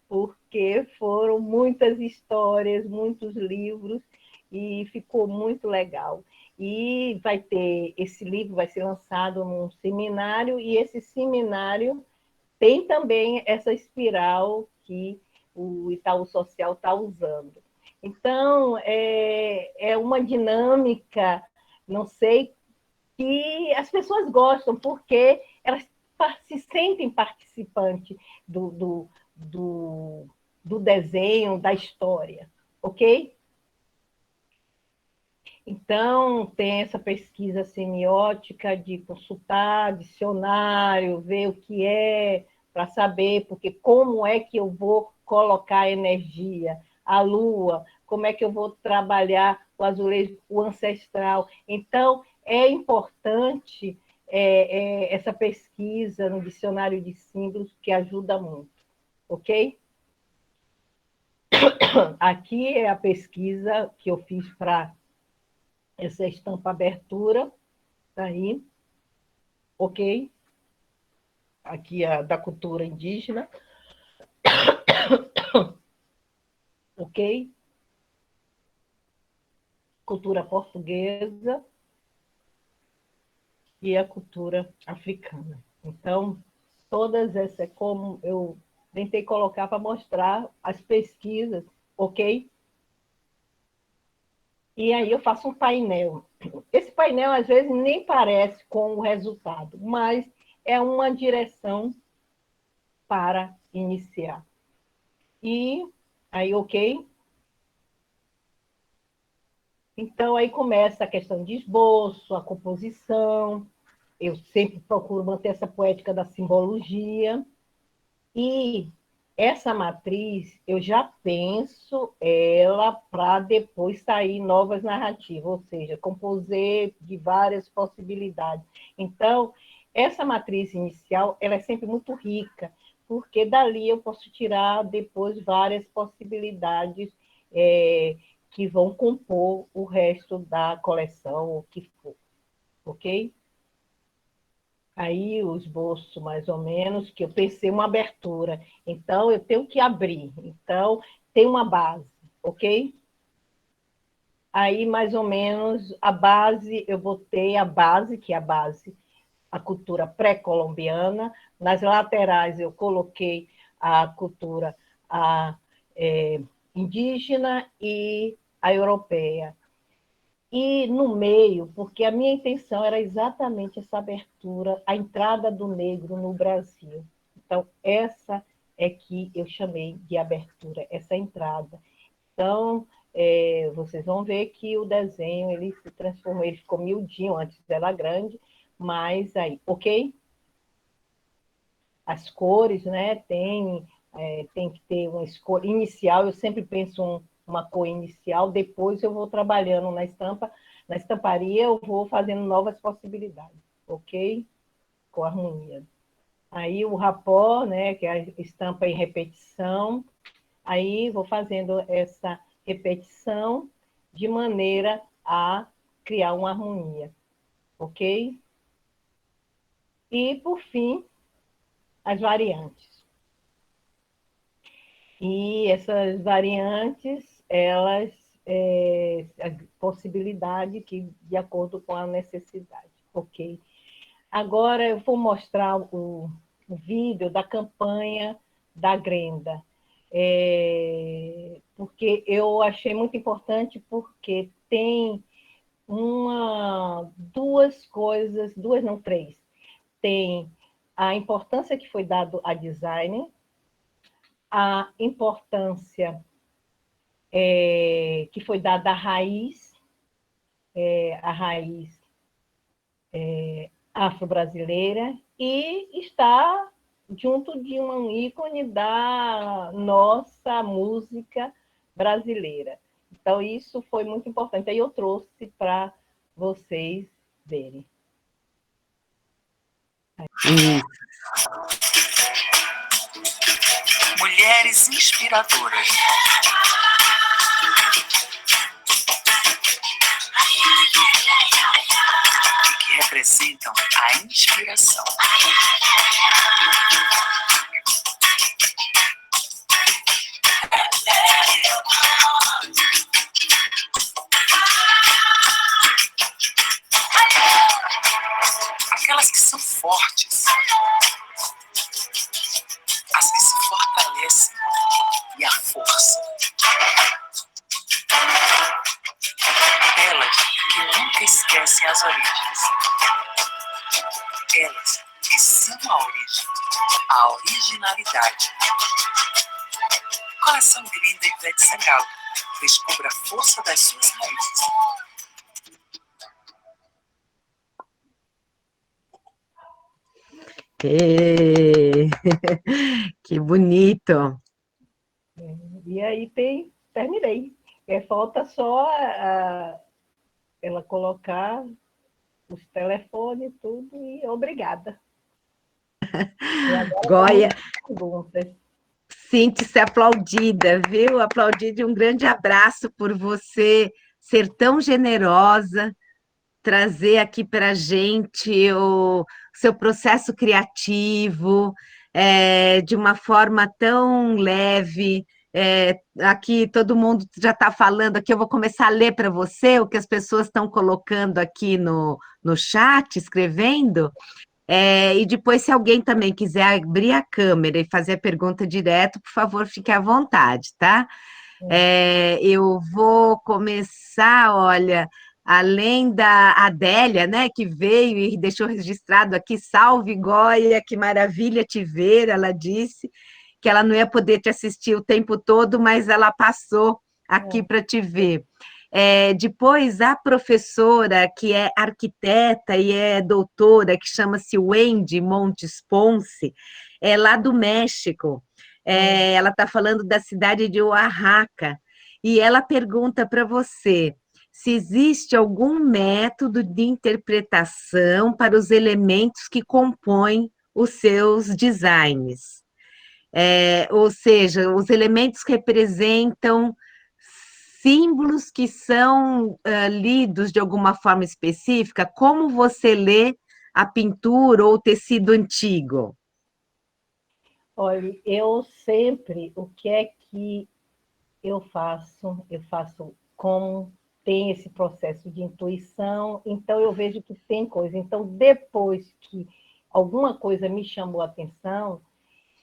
porque foram muitas histórias, muitos livros, e ficou muito legal. E esse livro vai ser lançado num seminário, e esse seminário tem também essa espiral que o Itaú Social está usando. Então, é uma dinâmica, não sei, que as pessoas gostam, porque elas se sentem participantes do, do desenho, da história, ok? Então, tem essa pesquisa semiótica de consultar dicionário, ver o que é, para saber, porque como é que eu vou colocar energia, a lua, como é que eu vou trabalhar o azulejo, o ancestral. Então, é importante essa pesquisa no dicionário de símbolos, que ajuda muito, ok? Aqui é a pesquisa que eu fiz para essa estampa abertura, tá aí, ok? Aqui é da cultura indígena, ok? Cultura portuguesa e a cultura africana. Então, todas essas, como eu tentei colocar para mostrar as pesquisas, ok? E aí eu faço um painel. Esse painel, às vezes, nem parece com o resultado, mas é uma direção para iniciar. E aí, ok? Então, aí começa a questão de esboço, a composição. Eu sempre procuro manter essa poética da simbologia. E essa matriz, eu já penso ela para depois sair novas narrativas, ou seja, composer de várias possibilidades. Então, essa matriz inicial, ela é sempre muito rica, porque dali eu posso tirar depois várias possibilidades que vão compor o resto da coleção, o que for, ok? Aí o esboço, mais ou menos, que eu pensei uma abertura. Então, eu tenho que abrir. Então, tem uma base, ok? Aí, mais ou menos, a base, eu botei a base, que é a cultura pré-colombiana. Nas laterais, eu coloquei a cultura a, é, indígena e a europeia. E no meio, porque a minha intenção era exatamente essa abertura, a entrada do negro no Brasil. Então, essa é que eu chamei de abertura, essa entrada. Então, vocês vão ver que o desenho ele se transformou, ele ficou miudinho, antes era grande, mas aí, ok? As cores, né? Tem que ter uma escolha inicial, eu sempre penso uma cor inicial, depois eu vou trabalhando na estampa, na estamparia eu vou fazendo novas possibilidades, ok? Com harmonia. Aí o rapó, né, que é a estampa em repetição, aí vou fazendo essa repetição de maneira a criar uma harmonia, ok? E, por fim, as variantes. E essas variantes, elas, a possibilidade que de acordo com a necessidade, ok? Agora eu vou mostrar o vídeo da campanha da Grenda, porque eu achei muito importante, porque tem duas coisas, duas não, três. Tem a importância que foi dado a design, a importância que foi dada à raiz, a raiz afro-brasileira, e está junto de um ícone da nossa música brasileira. Então, isso foi muito importante. Aí eu trouxe para vocês verem. Mulheres inspiradoras. Que representam a inspiração. Aquelas que são fortes, as que se fortalecem e a força. Elas que nunca esquecem as origens. Elas que são a origem, a originalidade. Coleção Grinda Ivete Sangalo. Descubra a força das suas raízes. Que bonito! E aí terminei. Falta só ela colocar os telefones, tudo, e obrigada. E agora Goia, perguntas. sinta-se aplaudida, viu? Aplaudida e um grande abraço por você ser tão generosa, trazer aqui para a gente o seu processo criativo, de uma forma tão leve. Aqui todo mundo já está falando, aqui eu vou começar a ler para você o que as pessoas estão colocando aqui no chat, escrevendo. E depois, se alguém também quiser abrir a câmera e fazer a pergunta direto, por favor, fique à vontade, tá? Eu vou começar, olha, além da Adélia, né, que veio e deixou registrado aqui, salve Goia, que maravilha te ver, ela disse que ela não ia poder te assistir o tempo todo, mas ela passou aqui para te ver. Depois, a professora, que é arquiteta e é doutora, que chama-se Wendy Montes Ponce, é lá do México. Ela está falando da cidade de Oaxaca e ela pergunta para você se existe algum método de interpretação para os elementos que compõem os seus designs. Ou seja, os elementos representam símbolos que são lidos de alguma forma específica. Como você lê a pintura ou o tecido antigo? Olha, eu sempre, o que é que eu faço? Eu faço como tem esse processo de intuição, então eu vejo que tem coisa. Então, depois que alguma coisa me chamou a atenção,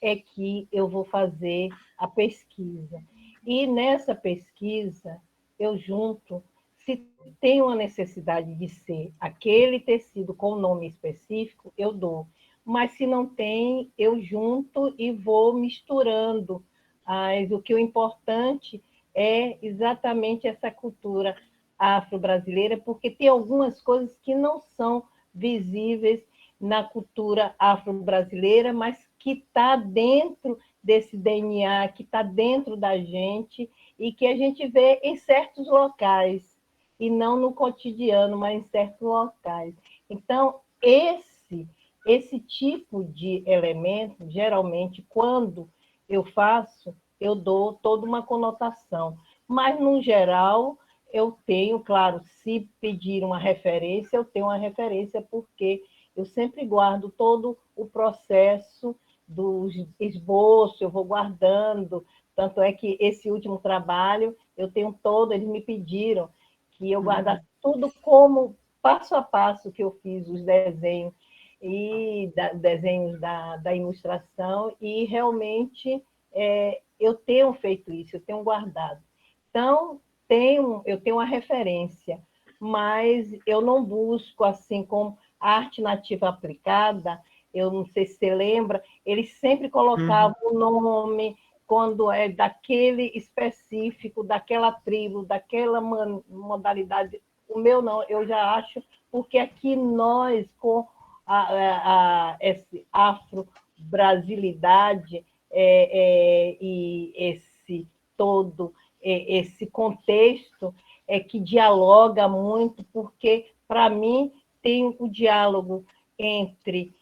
é que eu vou fazer a pesquisa. E nessa pesquisa, eu junto, se tem uma necessidade de ser aquele tecido com nome específico, eu dou. Mas se não tem, eu junto e vou misturando. Mas o que o importante é exatamente essa cultura afro-brasileira, porque tem algumas coisas que não são visíveis na cultura afro-brasileira, mas que está dentro desse DNA, que está dentro da gente e que a gente vê em certos locais, e não no cotidiano, mas em certos locais. Então, esse tipo de elemento, geralmente, quando eu faço, eu dou toda uma conotação. Mas, no geral, eu tenho, claro, se pedir uma referência, eu tenho uma referência, porque eu sempre guardo todo o processo do esboço, eu vou guardando. Tanto é que esse último trabalho, eu tenho todo, eles me pediram que eu guardasse tudo como passo a passo que eu fiz, os desenhos e desenhos da ilustração, e realmente eu tenho feito isso, eu tenho guardado. Então, eu tenho uma referência, mas eu não busco, assim como a arte nativa aplicada, eu não sei se você lembra, eles sempre colocavam o nome, quando é daquele específico, daquela tribo, daquela modalidade. O meu não, eu já acho, porque aqui nós, com essa afro-brasilidade e esse todo, esse contexto, que dialoga muito, porque, para mim, tem o diálogo entre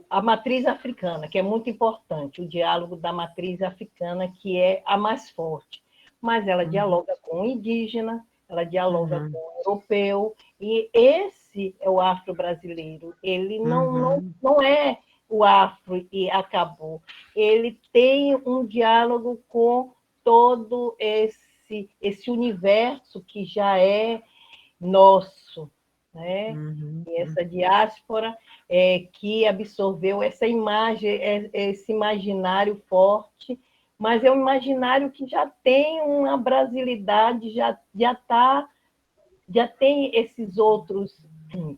a matriz africana, que é muito importante, o diálogo da matriz africana, que é a mais forte, mas ela dialoga com o indígena, ela dialoga com o europeu, e esse é o afro-brasileiro. Ele não é o afro e acabou. Ele tem um diálogo com todo esse universo que já é nosso, né? E essa diáspora que absorveu essa imagem, esse imaginário forte, mas é um imaginário que já tem uma brasilidade, já tem esses outros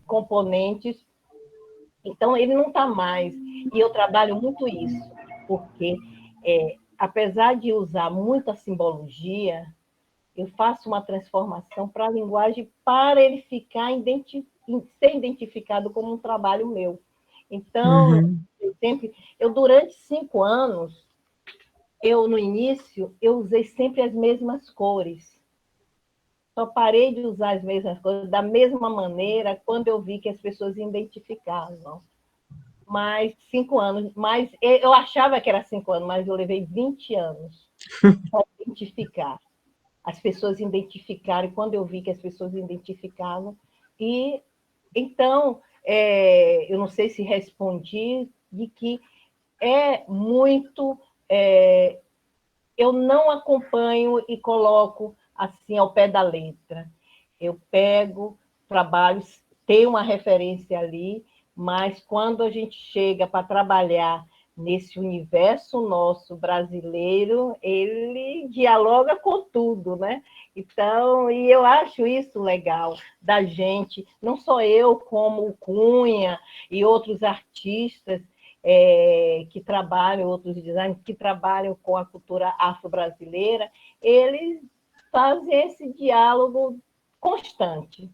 componentes, então ele não está mais. E eu trabalho muito isso, porque apesar de usar muita simbologia, eu faço uma transformação para a linguagem, para ele ficar ser identificado como um trabalho meu. Então, durante 5 anos, no início, eu usei sempre as mesmas cores. Só parei de usar as mesmas cores da mesma maneira quando eu vi que as pessoas identificavam. Mas 5 anos, mas eu achava que era 5 anos, mas eu levei 20 anos para identificar. As pessoas identificaram, e quando eu vi que as pessoas identificavam, e então, eu não sei se respondi, de que muito... eu não acompanho e coloco assim ao pé da letra. Eu pego trabalhos, tenho uma referência ali, mas quando a gente chega para trabalhar nesse universo nosso brasileiro, ele dialoga com tudo, né? Então, e eu acho isso legal da gente, não só eu, como o Cunha e outros artistas que trabalham, outros designers que trabalham com a cultura afro-brasileira, eles fazem esse diálogo constante.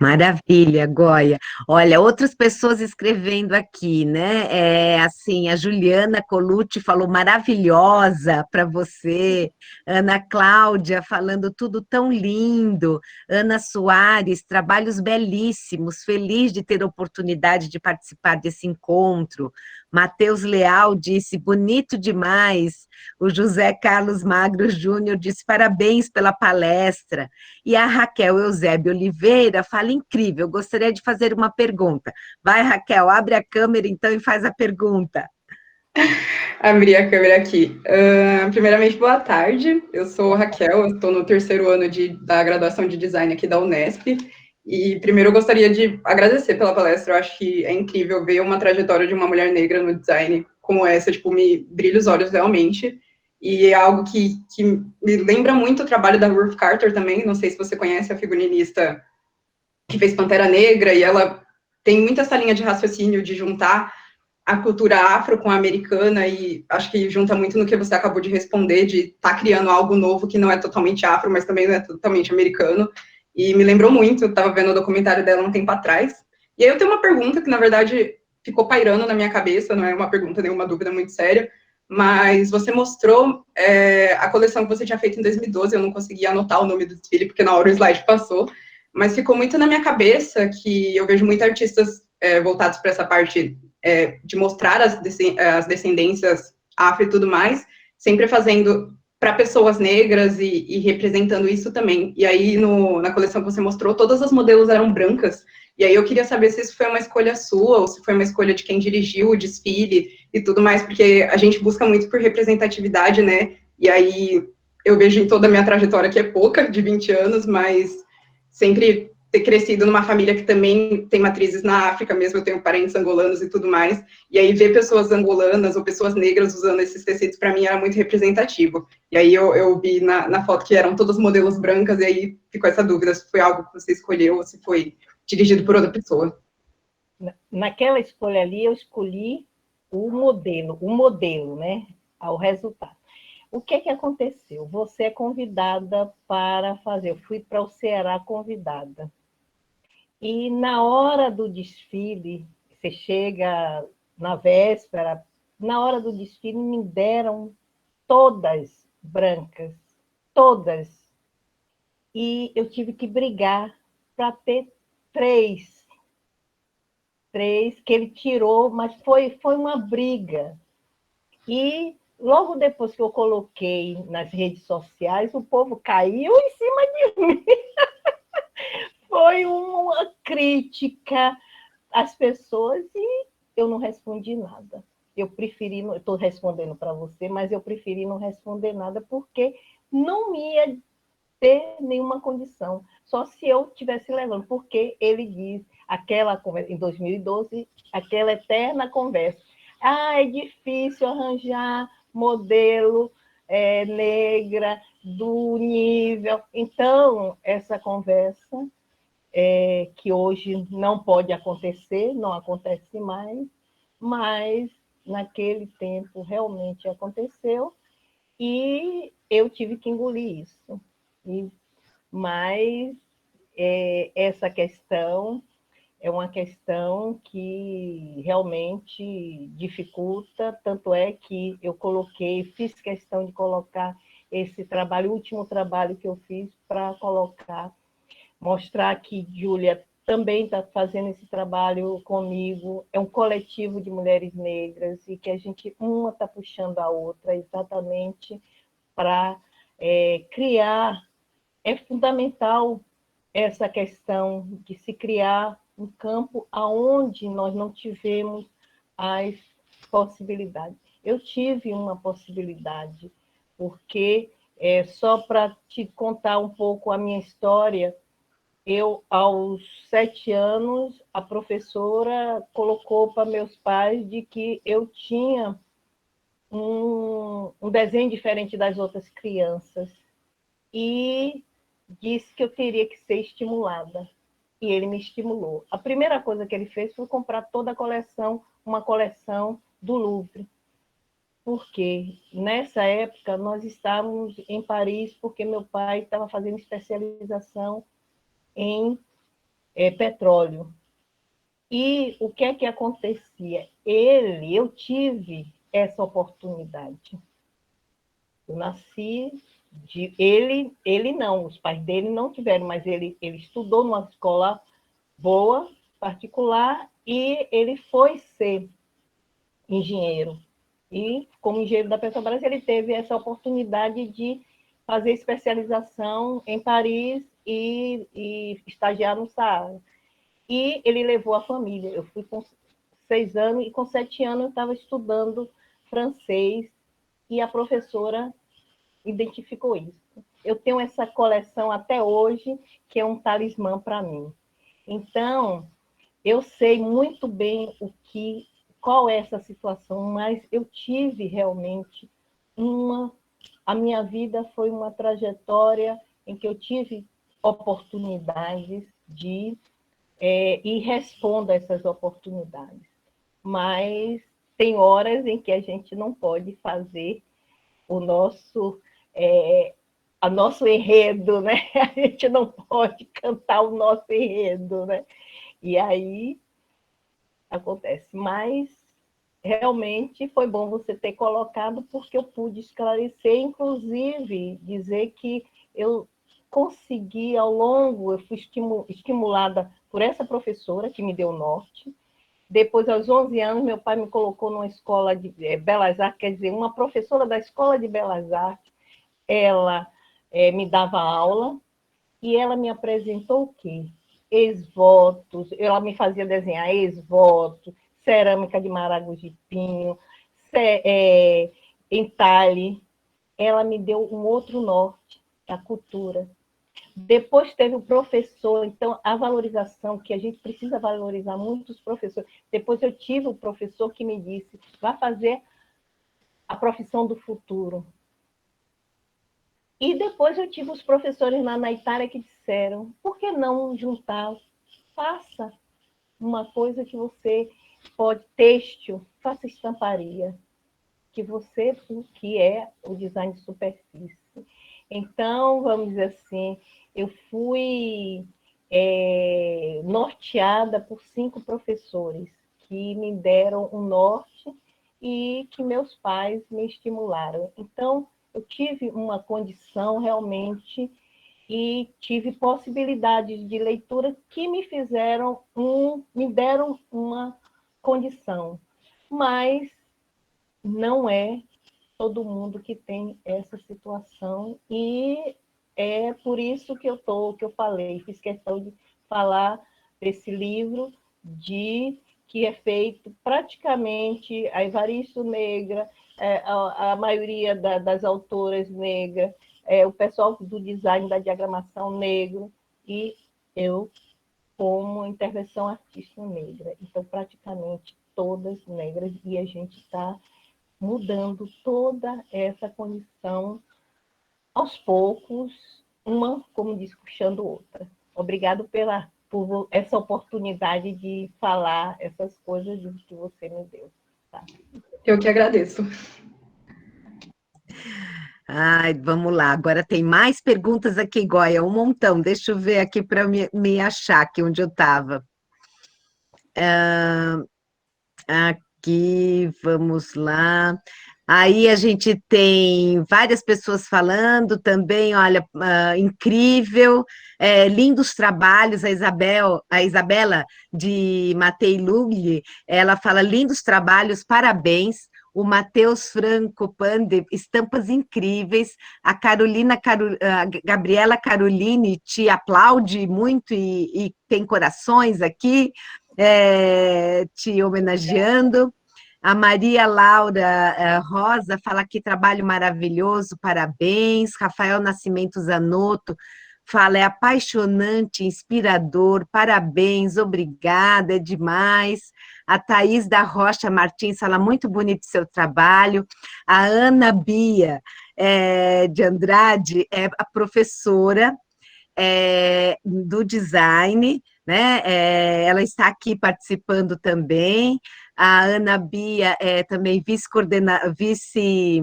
Maravilha, Goia. Olha, outras pessoas escrevendo aqui, né? Assim, a Juliana Colucci falou maravilhosa para você. Ana Cláudia falando tudo tão lindo. Ana Soares, trabalhos belíssimos. Feliz de ter a oportunidade de participar desse encontro. Matheus Leal disse bonito demais. O José Carlos Magro Júnior disse parabéns pela palestra. E a Raquel Eusébio Oliveira fala incrível, gostaria de fazer uma pergunta. Vai, Raquel, abre a câmera então e faz a pergunta. Abri a câmera aqui. Primeiramente, boa tarde. Eu sou Raquel, eu estou no terceiro ano da graduação de design aqui da Unesp. E primeiro eu gostaria de agradecer pela palestra. Eu acho que é incrível ver uma trajetória de uma mulher negra no design como essa, tipo, me brilha os olhos realmente. E é algo que me lembra muito o trabalho da Ruth Carter também. Não sei se você conhece a figurinista que fez Pantera Negra, e ela tem muito essa linha de raciocínio de juntar a cultura afro com a americana, e acho que junta muito no que você acabou de responder, de estar criando algo novo que não é totalmente afro, mas também não é totalmente americano, e me lembrou muito, eu estava vendo o documentário dela um tempo atrás, e aí eu tenho uma pergunta que, na verdade, ficou pairando na minha cabeça, não é uma pergunta, nenhuma dúvida muito séria, mas você mostrou a coleção que você tinha feito em 2012, eu não consegui anotar o nome do desfile, porque na hora o slide passou, mas ficou muito na minha cabeça que eu vejo muitos artistas voltados para essa parte de mostrar as descendências afro e tudo mais, sempre fazendo para pessoas negras e representando isso também. E aí, na coleção que você mostrou, todas as modelos eram brancas, e aí eu queria saber se isso foi uma escolha sua, ou se foi uma escolha de quem dirigiu o desfile e tudo mais, porque a gente busca muito por representatividade, né? E aí eu vejo em toda a minha trajetória, que é pouca, de 20 anos, mas sempre ter crescido numa família que também tem matrizes na África, mesmo eu tenho parentes angolanos e tudo mais, e aí ver pessoas angolanas ou pessoas negras usando esses tecidos, para mim, era muito representativo. E aí eu vi na foto que eram todas modelos brancas, e aí ficou essa dúvida se foi algo que você escolheu ou se foi dirigido por outra pessoa. Naquela escolha ali, eu escolhi o modelo, né? Ao resultado. O que aconteceu? Você é convidada para fazer. Eu fui para o Ceará convidada. E na hora do desfile, você chega na véspera, na hora do desfile me deram todas brancas, todas. E eu tive que brigar para ter três que ele tirou, mas foi uma briga. E logo depois que eu coloquei nas redes sociais, o povo caiu em cima de mim. Foi uma crítica às pessoas e eu não respondi nada. Eu preferi, estou respondendo para você, mas eu preferi não responder nada porque não ia ter nenhuma condição, só se eu estivesse levando, porque ele diz, em 2012, aquela eterna conversa, é difícil arranjar modelo negra do nível. Então, essa conversa que hoje não pode acontecer, não acontece mais, mas naquele tempo realmente aconteceu e eu tive que engolir isso. Mas essa questão é uma questão que realmente dificulta, tanto é que eu fiz questão de colocar esse trabalho, o último trabalho que eu fiz para colocar, mostrar que Júlia também está fazendo esse trabalho comigo, é um coletivo de mulheres negras e que a gente, uma está puxando a outra exatamente para criar. É fundamental essa questão de se criar um campo aonde nós não tivemos as possibilidades. Eu tive uma possibilidade, porque, só para te contar um pouco a minha história, eu, aos 7 anos, a professora colocou para meus pais de que eu tinha um desenho diferente das outras crianças e disse que eu teria que ser estimulada. E ele me estimulou. A primeira coisa que ele fez foi comprar toda a coleção, uma coleção do Louvre. Porque nessa época nós estávamos em Paris, porque meu pai estava fazendo especialização em petróleo. E o que é que acontecia? Eu tive essa oportunidade. Eu nasci ele não, os pais dele não tiveram, mas ele estudou numa escola boa, particular, e ele foi ser engenheiro. E, como engenheiro da Petrobras, ele teve essa oportunidade de fazer especialização em Paris e estagiar no Saara. E ele levou a família. Eu fui com 6 anos e com 7 anos eu estava estudando francês e a professora identificou isso. Eu tenho essa coleção até hoje, que é um talismã para mim. Então, eu sei muito bem qual é essa situação, mas eu tive realmente a minha vida foi uma trajetória em que eu tive oportunidades e respondo a essas oportunidades. Mas tem horas em que a gente não pode fazer o nosso enredo, né? A gente não pode cantar o nosso enredo, né? E aí acontece. Mas realmente foi bom você ter colocado, porque eu pude esclarecer, inclusive dizer que eu consegui ao longo, eu fui estimulada por essa professora que me deu norte. Depois, aos 11 anos, meu pai me colocou numa escola de Belas Artes, quer dizer, uma professora da Escola de Belas Artes, ela me dava aula e ela me apresentou o quê? Ex-votos, ela me fazia desenhar ex-votos, cerâmica de maragujipinho, entalhe. Ela me deu um outro norte, a cultura. Depois teve o professor, então a valorização, que a gente precisa valorizar muito os professores. Depois eu tive o professor que me disse, vá fazer a profissão do futuro. E depois eu tive os professores na Itália que disseram, por que não juntar? Faça uma coisa que você pode, têxtil, faça estamparia, que é o design de superfície. Então, vamos dizer assim, eu fui norteada por 5 professores que me deram um norte e que meus pais me estimularam. Então, eu tive uma condição realmente e tive possibilidades de leitura que me deram uma condição. Mas não é todo mundo que tem essa situação e é por isso que eu falei, fiz questão de falar desse livro que é feito praticamente a Evaristo negra, a maioria das autoras negras, o pessoal do design da diagramação negro e eu como intervenção artística negra. Então, praticamente todas negras e a gente está mudando toda essa condição aos poucos, uma, como diz, puxando outra. Obrigado por essa oportunidade de falar essas coisas que você me deu. Tá? Eu que agradeço. Ai, vamos lá. Agora tem mais perguntas aqui, Goya, um montão. Deixa eu ver aqui para me achar aqui onde eu estava. Aqui, vamos lá. Aí a gente tem várias pessoas falando também, olha, incrível, lindos trabalhos, a Isabela de Matei Lugli, ela fala, lindos trabalhos, parabéns, o Matheus Franco Pande, estampas incríveis, a Gabriela Caroline te aplaude muito e tem corações aqui, te homenageando. A Maria Laura Rosa fala que trabalho maravilhoso, parabéns. Rafael Nascimento Zanotto fala, é apaixonante, inspirador, parabéns, obrigada, é demais. A Thaís da Rocha Martins fala, muito bonito seu trabalho. A Ana Bia de Andrade é a professora do design, né? Ela está aqui participando também. A Ana Bia é também vice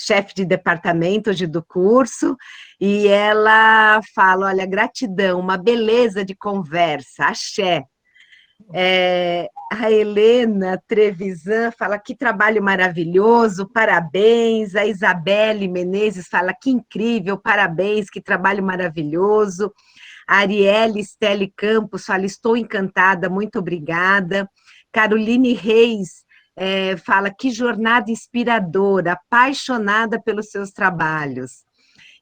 chefe de departamento hoje do curso, e ela fala, olha, gratidão, uma beleza de conversa, axé. A Helena Trevisan fala que trabalho maravilhoso, parabéns. A Isabelle Menezes fala que incrível, parabéns, que trabalho maravilhoso. A Arielle Stelle Campos fala, estou encantada, muito obrigada. Caroline Reis fala que jornada inspiradora, apaixonada pelos seus trabalhos.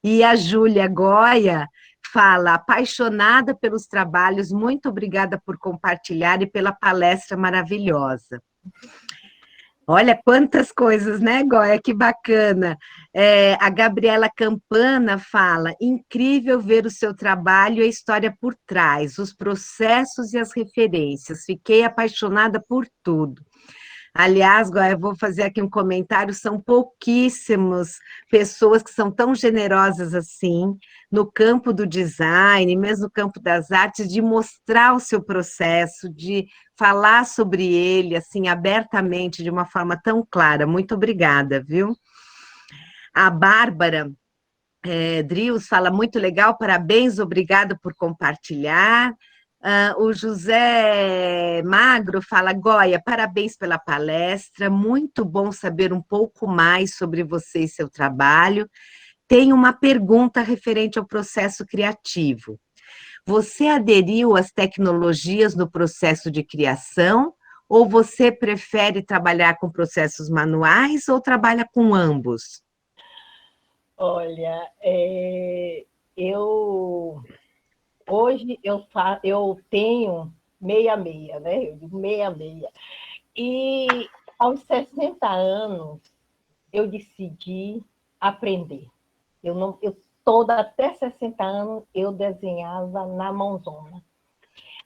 E a Júlia Goya fala, apaixonada pelos trabalhos, muito obrigada por compartilhar e pela palestra maravilhosa. Olha quantas coisas, né, Goya? Que bacana. A Gabriela Campana fala, incrível ver o seu trabalho e a história por trás, os processos e as referências. Fiquei apaixonada por tudo. Aliás, Goya, eu vou fazer aqui um comentário, são pouquíssimas pessoas que são tão generosas assim, no campo do design, mesmo no campo das artes, de mostrar o seu processo, de falar sobre ele, assim, abertamente, de uma forma tão clara. Muito obrigada, viu? A Bárbara Drius fala, muito legal, parabéns, obrigado por compartilhar. O José Magro fala, Goya, parabéns pela palestra, muito bom saber um pouco mais sobre você e seu trabalho. Tenho uma pergunta referente ao processo criativo. Você aderiu às tecnologias no processo de criação ou você prefere trabalhar com processos manuais ou trabalha com ambos? Olha, hoje eu tenho meia-meia, né? Eu digo meia-meia. E aos 60 anos, eu decidi aprender. Até 60 anos, eu desenhava na mãozona.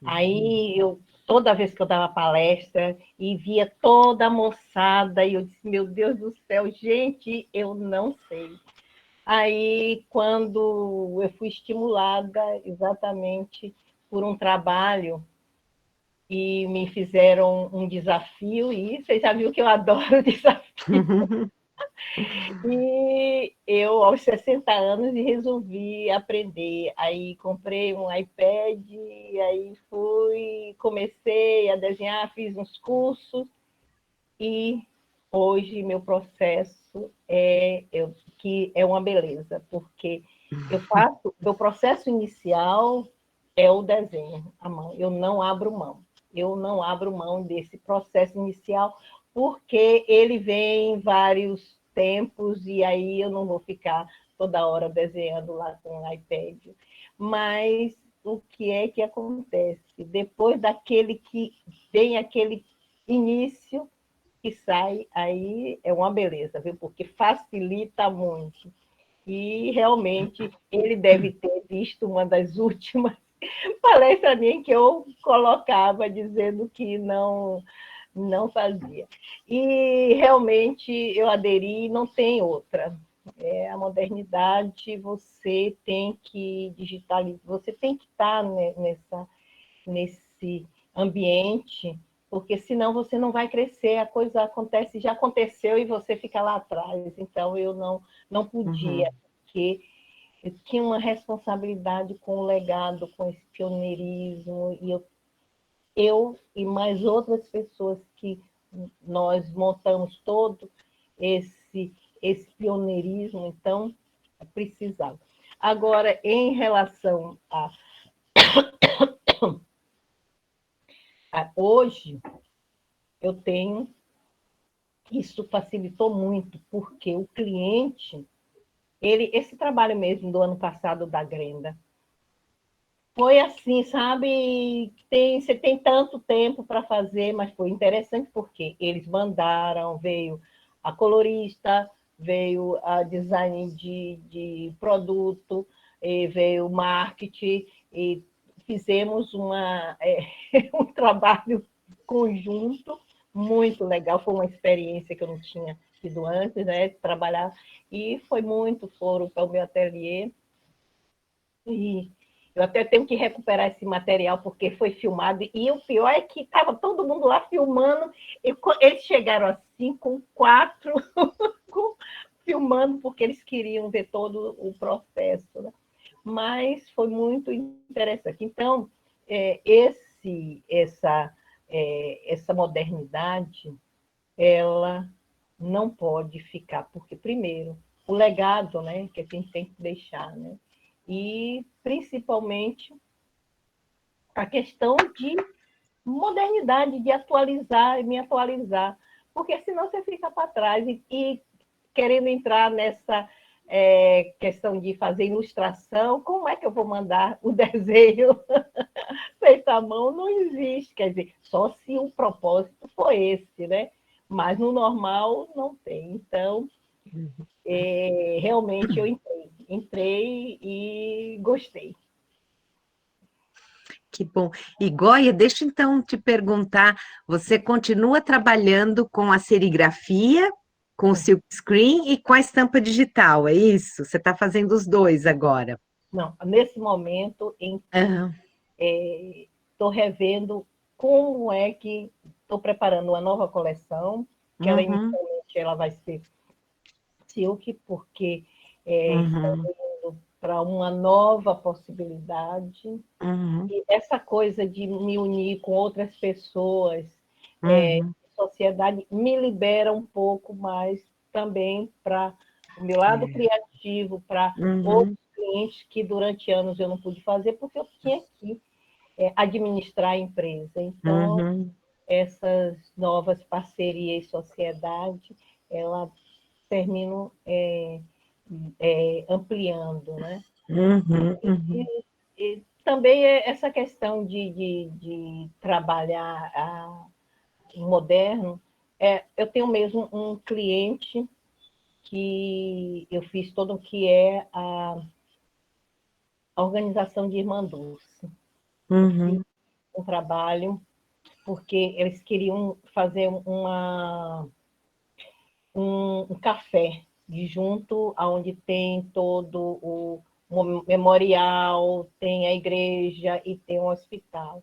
Aí, toda vez que eu dava palestra e via toda a moçada, e eu disse, meu Deus do céu, gente, eu não sei. Aí, quando eu fui estimulada exatamente por um trabalho e me fizeram um desafio, e você já viu que eu adoro desafio. E eu, aos 60 anos, resolvi aprender. Aí comprei um iPad, aí comecei a desenhar, fiz uns cursos, e hoje meu processo que é uma beleza, porque meu processo inicial é o desenho à mão, eu não abro mão desse processo inicial, porque ele vem em vários tempos, e aí eu não vou ficar toda hora desenhando lá com o iPad. Mas o que é que acontece? Depois daquele que vem aquele início, que sai, aí é uma beleza, viu? Porque facilita muito. E realmente ele deve ter visto uma das últimas palestras minhas que eu colocava dizendo que não fazia. E realmente eu aderi, não tem outra. A modernidade, você tem que digitalizar, você tem que estar nesse ambiente, porque senão você não vai crescer, a coisa acontece, já aconteceu e você fica lá atrás. Então, eu não podia, porque eu tinha uma responsabilidade com o legado, com esse pioneirismo, e eu e mais outras pessoas que nós montamos todo esse pioneirismo, então, precisava. Agora, em relação a hoje, eu tenho, isso facilitou muito, porque o cliente, esse trabalho mesmo do ano passado da Grenda, foi assim, sabe, você tem tanto tempo para fazer, mas foi interessante porque eles mandaram, veio a colorista, veio a design de produto, veio o marketing, e fizemos um trabalho conjunto muito legal, foi uma experiência que eu não tinha tido antes, né, trabalhar, e foram para o meu ateliê, e eu até tenho que recuperar esse material, porque foi filmado, e o pior é que estava todo mundo lá filmando, e eles chegaram assim com 4 filmando porque eles queriam ver todo o processo, né? Mas foi muito interessante. Então, essa modernidade, ela não pode ficar, porque, primeiro, o legado, né, que a gente tem que deixar, né? E, principalmente, a questão de modernidade, de atualizar e me atualizar, porque senão você fica para trás e querendo entrar nessa questão de fazer ilustração, como é que eu vou mandar o desenho feito à mão? Não existe, quer dizer, só se o propósito for esse, né? Mas no normal não tem. Então, realmente eu entrei e gostei. Que bom. E Goya, deixa então te perguntar, você continua trabalhando com a serigrafia, com o silkscreen e com a estampa digital, é isso? Você está fazendo os dois agora? Não, nesse momento Aham. estou revendo como é que estou preparando uma nova coleção, que ela Uhum, inicialmente ela vai ser silk, porque estamos uhum, indo para uma nova possibilidade. uhum, E essa coisa de me unir com outras pessoas, uhum. sociedade, me libera um pouco mais também para o meu lado É. criativo, para outros Uhum, clientes que durante anos eu não pude fazer, porque eu tinha que administrar a empresa. Então, uhum, essas novas parcerias e sociedade, ela terminam ampliando, né? uhum, uhum, E também essa questão de trabalhar moderno, eu tenho mesmo um cliente que eu fiz todo o que é a organização de Irmã Dulce. Eu fiz uhum. um trabalho porque eles queriam fazer um café de junto aonde tem todo o memorial, tem a igreja e tem um hospital.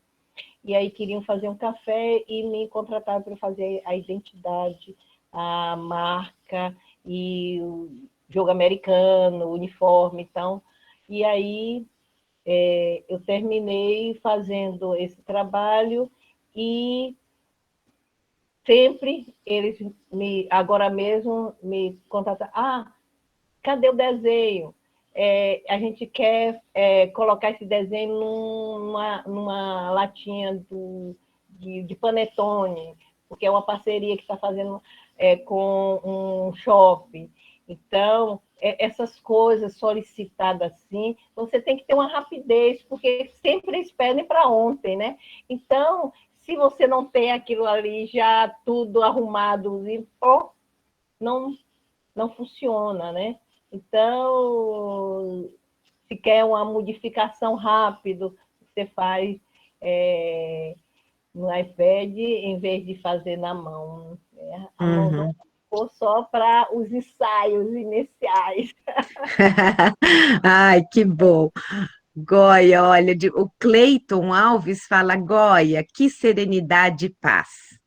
E aí queriam fazer um café e me contrataram para fazer a identidade, a marca e o jogo americano, o uniforme, então. E aí eu terminei fazendo esse trabalho e sempre eles agora mesmo me contrataram. Ah, cadê o desenho? A gente quer colocar esse desenho numa latinha de panetone, porque é uma parceria que está fazendo com um shopping. Então, essas coisas solicitadas assim, você tem que ter uma rapidez, porque sempre eles pedem para ontem, né? Então, se você não tem aquilo ali já tudo arrumado, não, não funciona, né? Então, se quer uma modificação rápido, você faz no iPad em vez de fazer na mão. A mãozona Uhum. ficou só para os ensaios iniciais. Ai, que bom. Goya, olha, o Cleiton Alves fala, Goya, que serenidade e paz.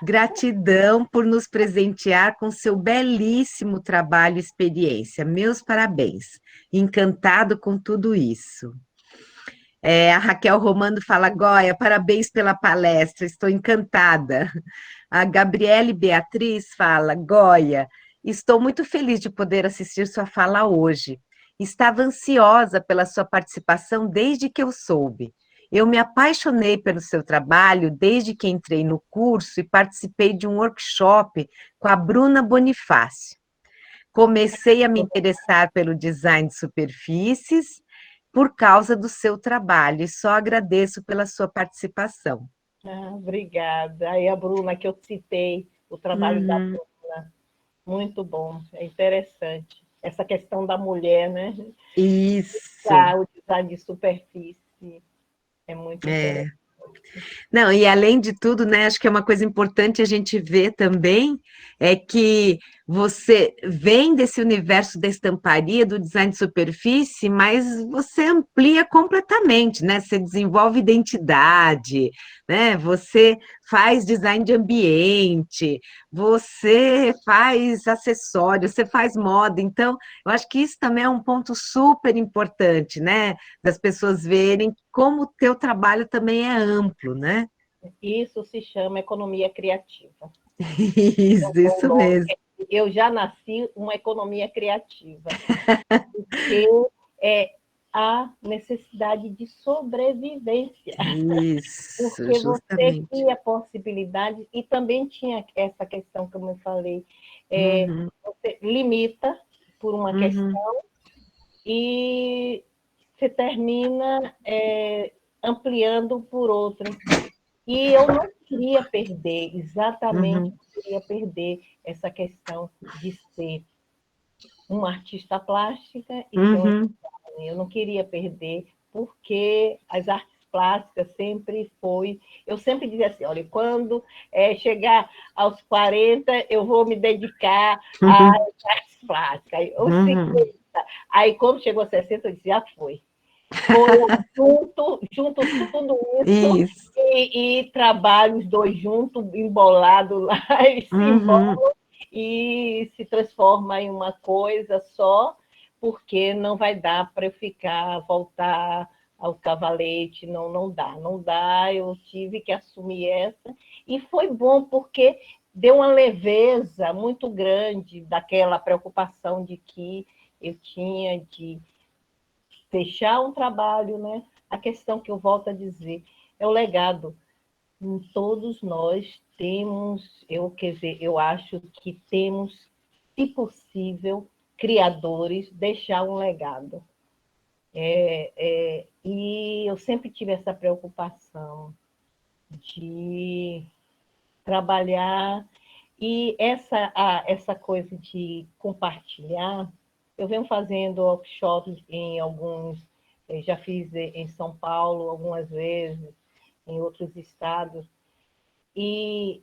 Gratidão por nos presentear com seu belíssimo trabalho e experiência. Meus parabéns. Encantado com tudo isso. A Raquel Romano fala, Goya, parabéns pela palestra, estou encantada. A Gabriele Beatriz fala, Goya, estou muito feliz de poder assistir sua fala hoje. Estava ansiosa pela sua participação desde que eu soube. Eu me apaixonei pelo seu trabalho desde que entrei no curso e participei de um workshop com a Bruna Bonifácio. Comecei a me interessar pelo design de superfícies por causa do seu trabalho e só agradeço pela sua participação. Obrigada. Aí a Bruna, que eu citei, o trabalho da Uhum, Bruna, muito bom, é interessante. Essa questão da mulher, né? isso. O design de superfície é muito É. interessante. Não, e além de tudo, né, acho que é uma coisa importante a gente ver também, é que você vem desse universo da estamparia, do design de superfície, mas você amplia completamente, né? Você desenvolve identidade, né? Você faz design de ambiente, você faz acessórios, você faz moda. Então, eu acho que isso também é um ponto super importante, né? Das pessoas verem como o teu trabalho também é amplo, né? Isso se chama economia criativa. Isso mesmo. Eu já nasci uma economia criativa, porque é a necessidade de sobrevivência, Isso, porque você justamente. cria possibilidades, e também tinha essa questão, como eu falei, Uhum, você limita por uma uhum, questão e você termina ampliando por outra. E eu não queria perder, exatamente, uhum, não queria perder essa questão de ser uma artista plástica e ser uma uhum. designer. Eu não queria perder, porque as artes plásticas sempre foi. Eu sempre dizia assim: olha, quando chegar aos 40, eu vou me dedicar às Uhum, artes plásticas. Aí, ou uhum. 50. Aí, quando chegou a 60, eu disse: já foi. Foi junto tudo isso Isso. e trabalho os dois juntos, embolado lá, e se Uhum. embolam e se transforma em uma coisa só, porque não vai dar para eu voltar ao cavalete, não dá, eu tive que assumir essa, e foi bom porque deu uma leveza muito grande daquela preocupação de que eu tinha de fechar um trabalho, né? A questão que eu volto a dizer é o legado. Todos nós temos, quer dizer, eu acho que temos, se possível, criadores, deixar um legado. E eu sempre tive essa preocupação de trabalhar e essa coisa de compartilhar. Eu venho fazendo workshops em alguns, já fiz em São Paulo algumas vezes, em outros estados, e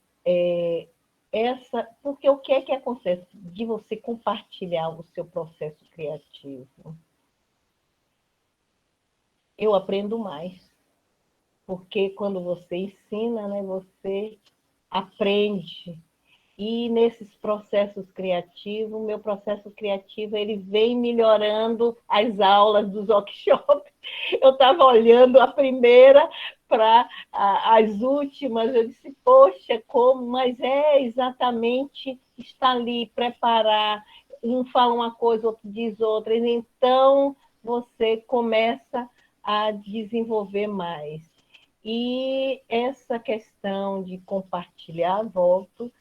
porque o que é que acontece de você compartilhar o seu processo criativo? Eu aprendo mais, porque quando você ensina, né, você aprende. E nesses processos criativos, meu processo criativo ele vem melhorando as aulas dos workshops. Eu estava olhando a primeira para as últimas, eu disse, poxa, como? Mas é exatamente estar ali, preparar, um fala uma coisa, outro diz outra, e então você começa a desenvolver mais. E essa questão de compartilhar, volto,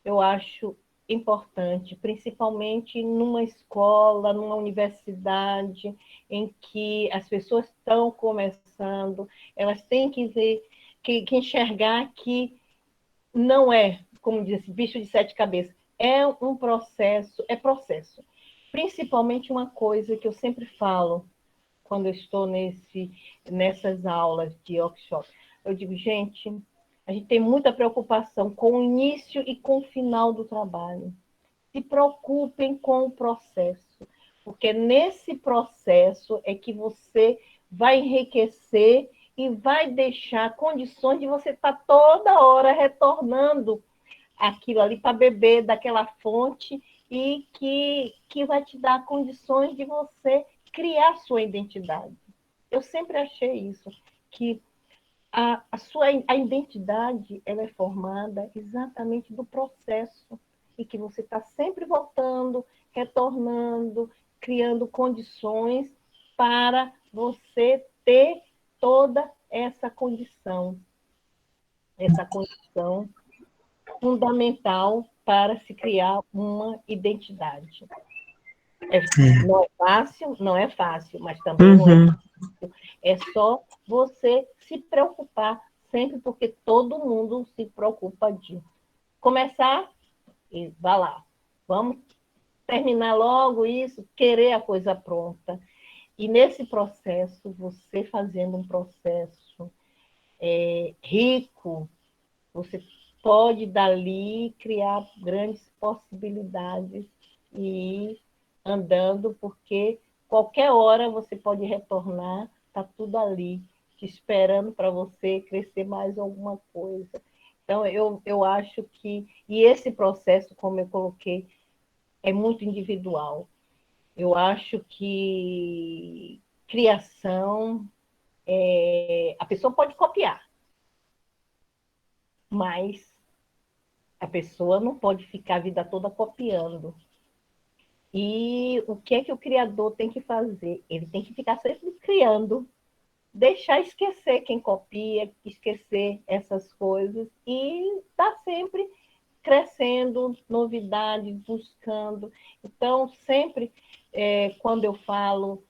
eu acho importante, principalmente numa escola, numa universidade, em que as pessoas estão começando, elas têm que ver, que enxergar que não é, como diz, bicho de sete cabeças, é um processo, é processo. Principalmente uma coisa que eu sempre falo quando eu estou nessas aulas de workshop. Eu digo, gente, a gente tem muita preocupação com o início e com o final do trabalho. Se preocupem com o processo, porque nesse processo é que você vai enriquecer e vai deixar condições de você estar toda hora retornando aquilo ali para beber daquela fonte e que vai te dar condições de você criar sua identidade. Eu sempre achei isso, que a identidade ela é formada exatamente do processo e que você está sempre voltando, retornando, criando condições para você ter toda essa condição fundamental para se criar uma identidade. Não é fácil, não é fácil, mas também não é. Uhum. É só você se preocupar sempre, porque todo mundo se preocupa de começar e vá lá. Vamos terminar logo isso, querer a coisa pronta. E nesse processo, você fazendo um processo rico, você pode dali criar grandes possibilidades e ir andando, porque qualquer hora você pode retornar, está tudo ali, te esperando para você crescer mais alguma coisa. Então, eu acho que... E esse processo, como eu coloquei, é muito individual. Eu acho que criação, a pessoa pode copiar, mas a pessoa não pode ficar a vida toda copiando. E o que é que o criador tem que fazer? Ele tem que ficar sempre criando, deixar esquecer quem copia, esquecer essas coisas e estar sempre crescendo, novidades, buscando. Então, sempre, quando eu falo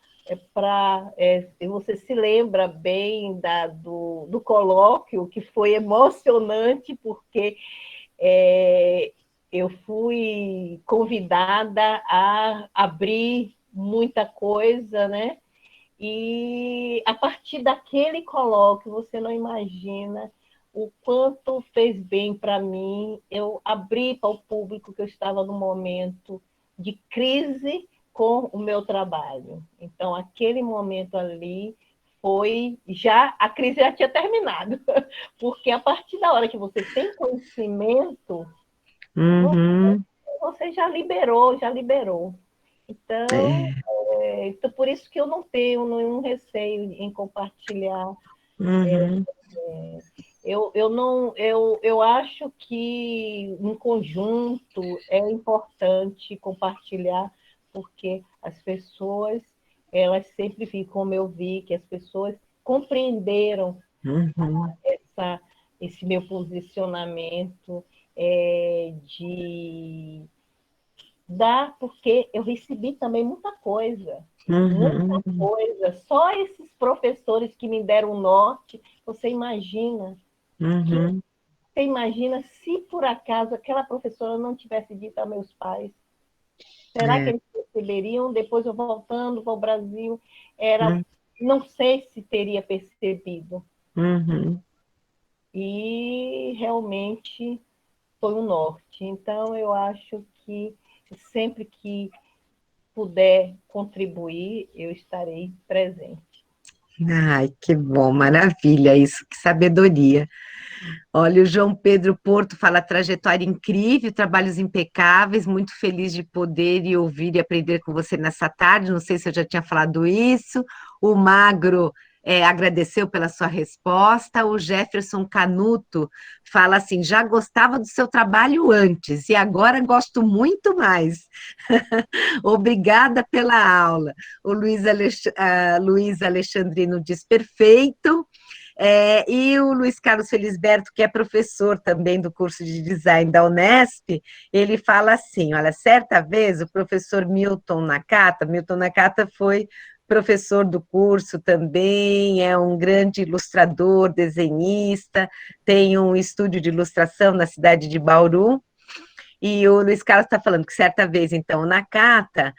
você se lembra bem do colóquio, que foi emocionante, porque eu fui convidada a abrir muita coisa, né? E a partir daquele colóquio, você não imagina o quanto fez bem para mim. Eu abri para o público que eu estava no momento de crise com o meu trabalho. Então, aquele momento ali a crise já tinha terminado, porque a partir da hora que você tem conhecimento, Uhum. você já liberou, já liberou. Então, então, por isso que eu não tenho nenhum receio em compartilhar. Uhum. Eu acho que, em conjunto, é importante compartilhar, porque as pessoas, elas sempre ficam, como eu vi, que as pessoas compreenderam Uhum. esse meu posicionamento de dar, porque eu recebi também muita coisa. Muita Uhum. coisa. Só esses professores que me deram o norte, você imagina Uhum. você imagina se por acaso aquela professora não tivesse dito a meus pais? Será que É. eles perceberiam? Depois eu voltando para o Brasil, Uhum. não sei se teria percebido. Uhum. E realmente foi um norte. Então, eu acho que sempre que puder contribuir, eu estarei presente. Ai, que bom, maravilha isso, que sabedoria. Olha, o João Pedro Porto fala trajetória incrível, trabalhos impecáveis, muito feliz de poder e ouvir e aprender com você nessa tarde. Não sei se eu já tinha falado isso. O Magro agradeceu pela sua resposta. O Jefferson Canuto fala assim: já gostava do seu trabalho antes e agora gosto muito mais. Obrigada pela aula. O Luiz Alexandrino diz perfeito. E o Luiz Carlos Felisberto, que é professor também do curso de design da Unesp, ele fala assim: olha, certa vez o professor Milton Nakata foi professor do curso também, é um grande ilustrador, desenhista, tem um estúdio de ilustração na cidade de Bauru, e o Luiz Carlos está falando que certa vez, então, na Cata,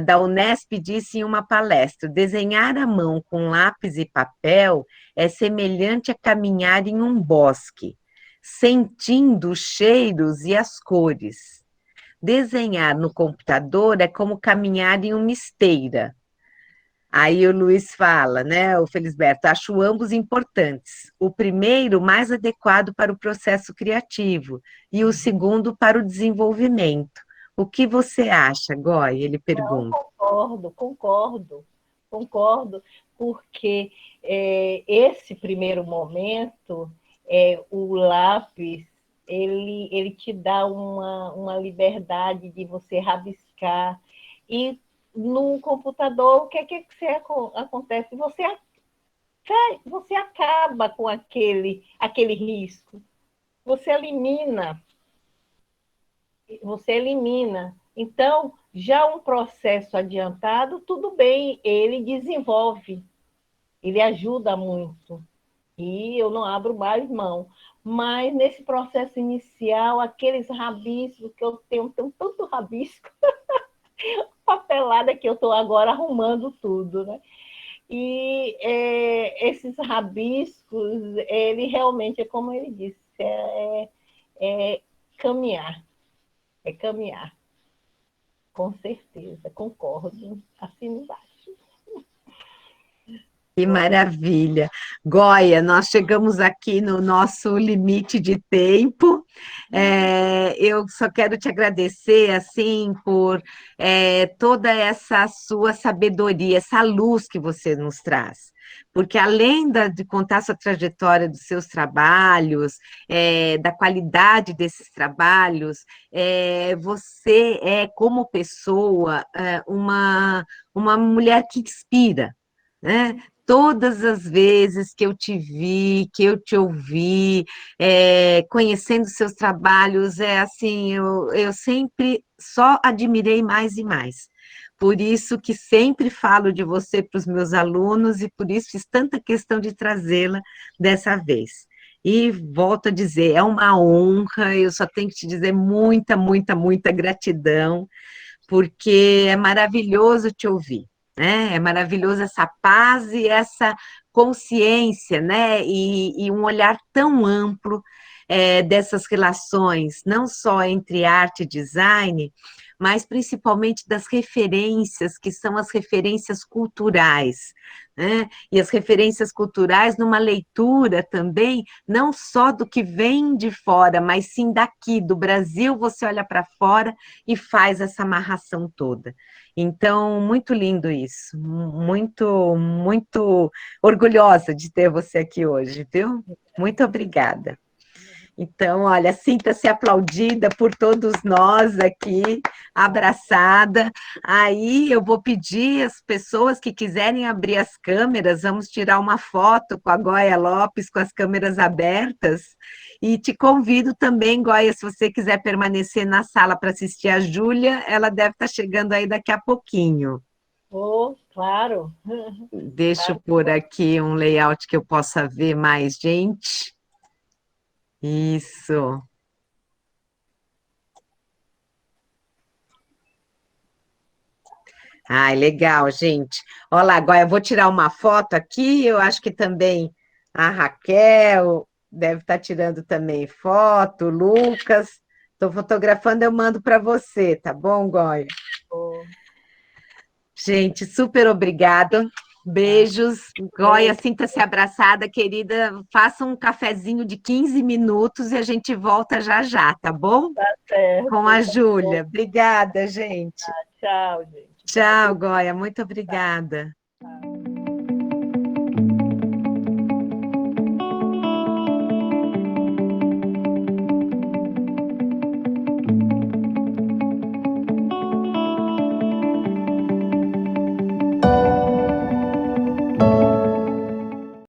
da Unesp, disse em uma palestra: desenhar à mão com lápis e papel é semelhante a caminhar em um bosque, sentindo os cheiros e as cores. Desenhar no computador é como caminhar em uma esteira. Aí o Luiz fala, né, o Felisberto, acho ambos importantes. O primeiro mais adequado para o processo criativo e o segundo para o desenvolvimento. O que você acha, Goy? Ele Não, pergunta. concordo, porque esse primeiro momento, o lápis, ele te dá uma liberdade de você rabiscar, e no computador, o que acontece? Você acaba com aquele risco, você elimina, você elimina. Então, já um processo adiantado, tudo bem, ele desenvolve, ele ajuda muito. E eu não abro mais mão. Mas nesse processo inicial, aqueles rabiscos que eu tenho tanto rabisco, papelada que eu estou agora arrumando tudo, né? E esses rabiscos, ele realmente, é como ele disse, é caminhar, com certeza, concordo, assino embaixo. Que maravilha. Goia, nós chegamos aqui no nosso limite de tempo. Eu só quero te agradecer, assim, por toda essa sua sabedoria, essa luz que você nos traz. Porque além de contar sua trajetória dos seus trabalhos, da qualidade desses trabalhos, você é, como pessoa, uma mulher que inspira, né? Todas as vezes que eu te vi, que eu te ouvi, conhecendo seus trabalhos, é assim, eu sempre só admirei mais e mais. Por isso que sempre falo de você para os meus alunos e por isso fiz tanta questão de trazê-la dessa vez. E volto a dizer, é uma honra, eu só tenho que te dizer muita, muita, muita gratidão, porque é maravilhoso te ouvir, né? É maravilhoso essa paz e essa consciência, né? E um olhar tão amplo dessas relações, não só entre arte e design, mas principalmente das referências, que são as referências culturais, né? E as referências culturais numa leitura também, não só do que vem de fora, mas sim daqui, do Brasil, você olha para fora e faz essa amarração toda. Então, muito lindo isso, muito, muito orgulhosa de ter você aqui hoje, viu? Muito obrigada. Então, olha, sinta-se aplaudida por todos nós aqui, abraçada. Aí eu vou pedir às pessoas que quiserem abrir as câmeras, vamos tirar uma foto com a Goia Lopes com as câmeras abertas. E te convido também, Goia, se você quiser permanecer na sala para assistir a Júlia, ela deve estar chegando aí daqui a pouquinho. Oh, claro. Deixa eu Claro. pôr aqui um layout que eu possa ver mais, gente. Isso. Ai, legal, gente. Olha lá, agora eu vou tirar uma foto aqui. Eu acho que também a Raquel deve estar tirando também foto, o Lucas. Estou fotografando, eu mando para você, tá bom, Goia? Oh, Gente, super obrigada. Beijos. Goia, sinta-se abraçada, querida. Faça um cafezinho de 15 minutos e a gente volta já já, tá bom? tá certo. Com a Tá bom. Júlia. Obrigada, gente. Tchau, gente. Tchau, Goia. Muito obrigada.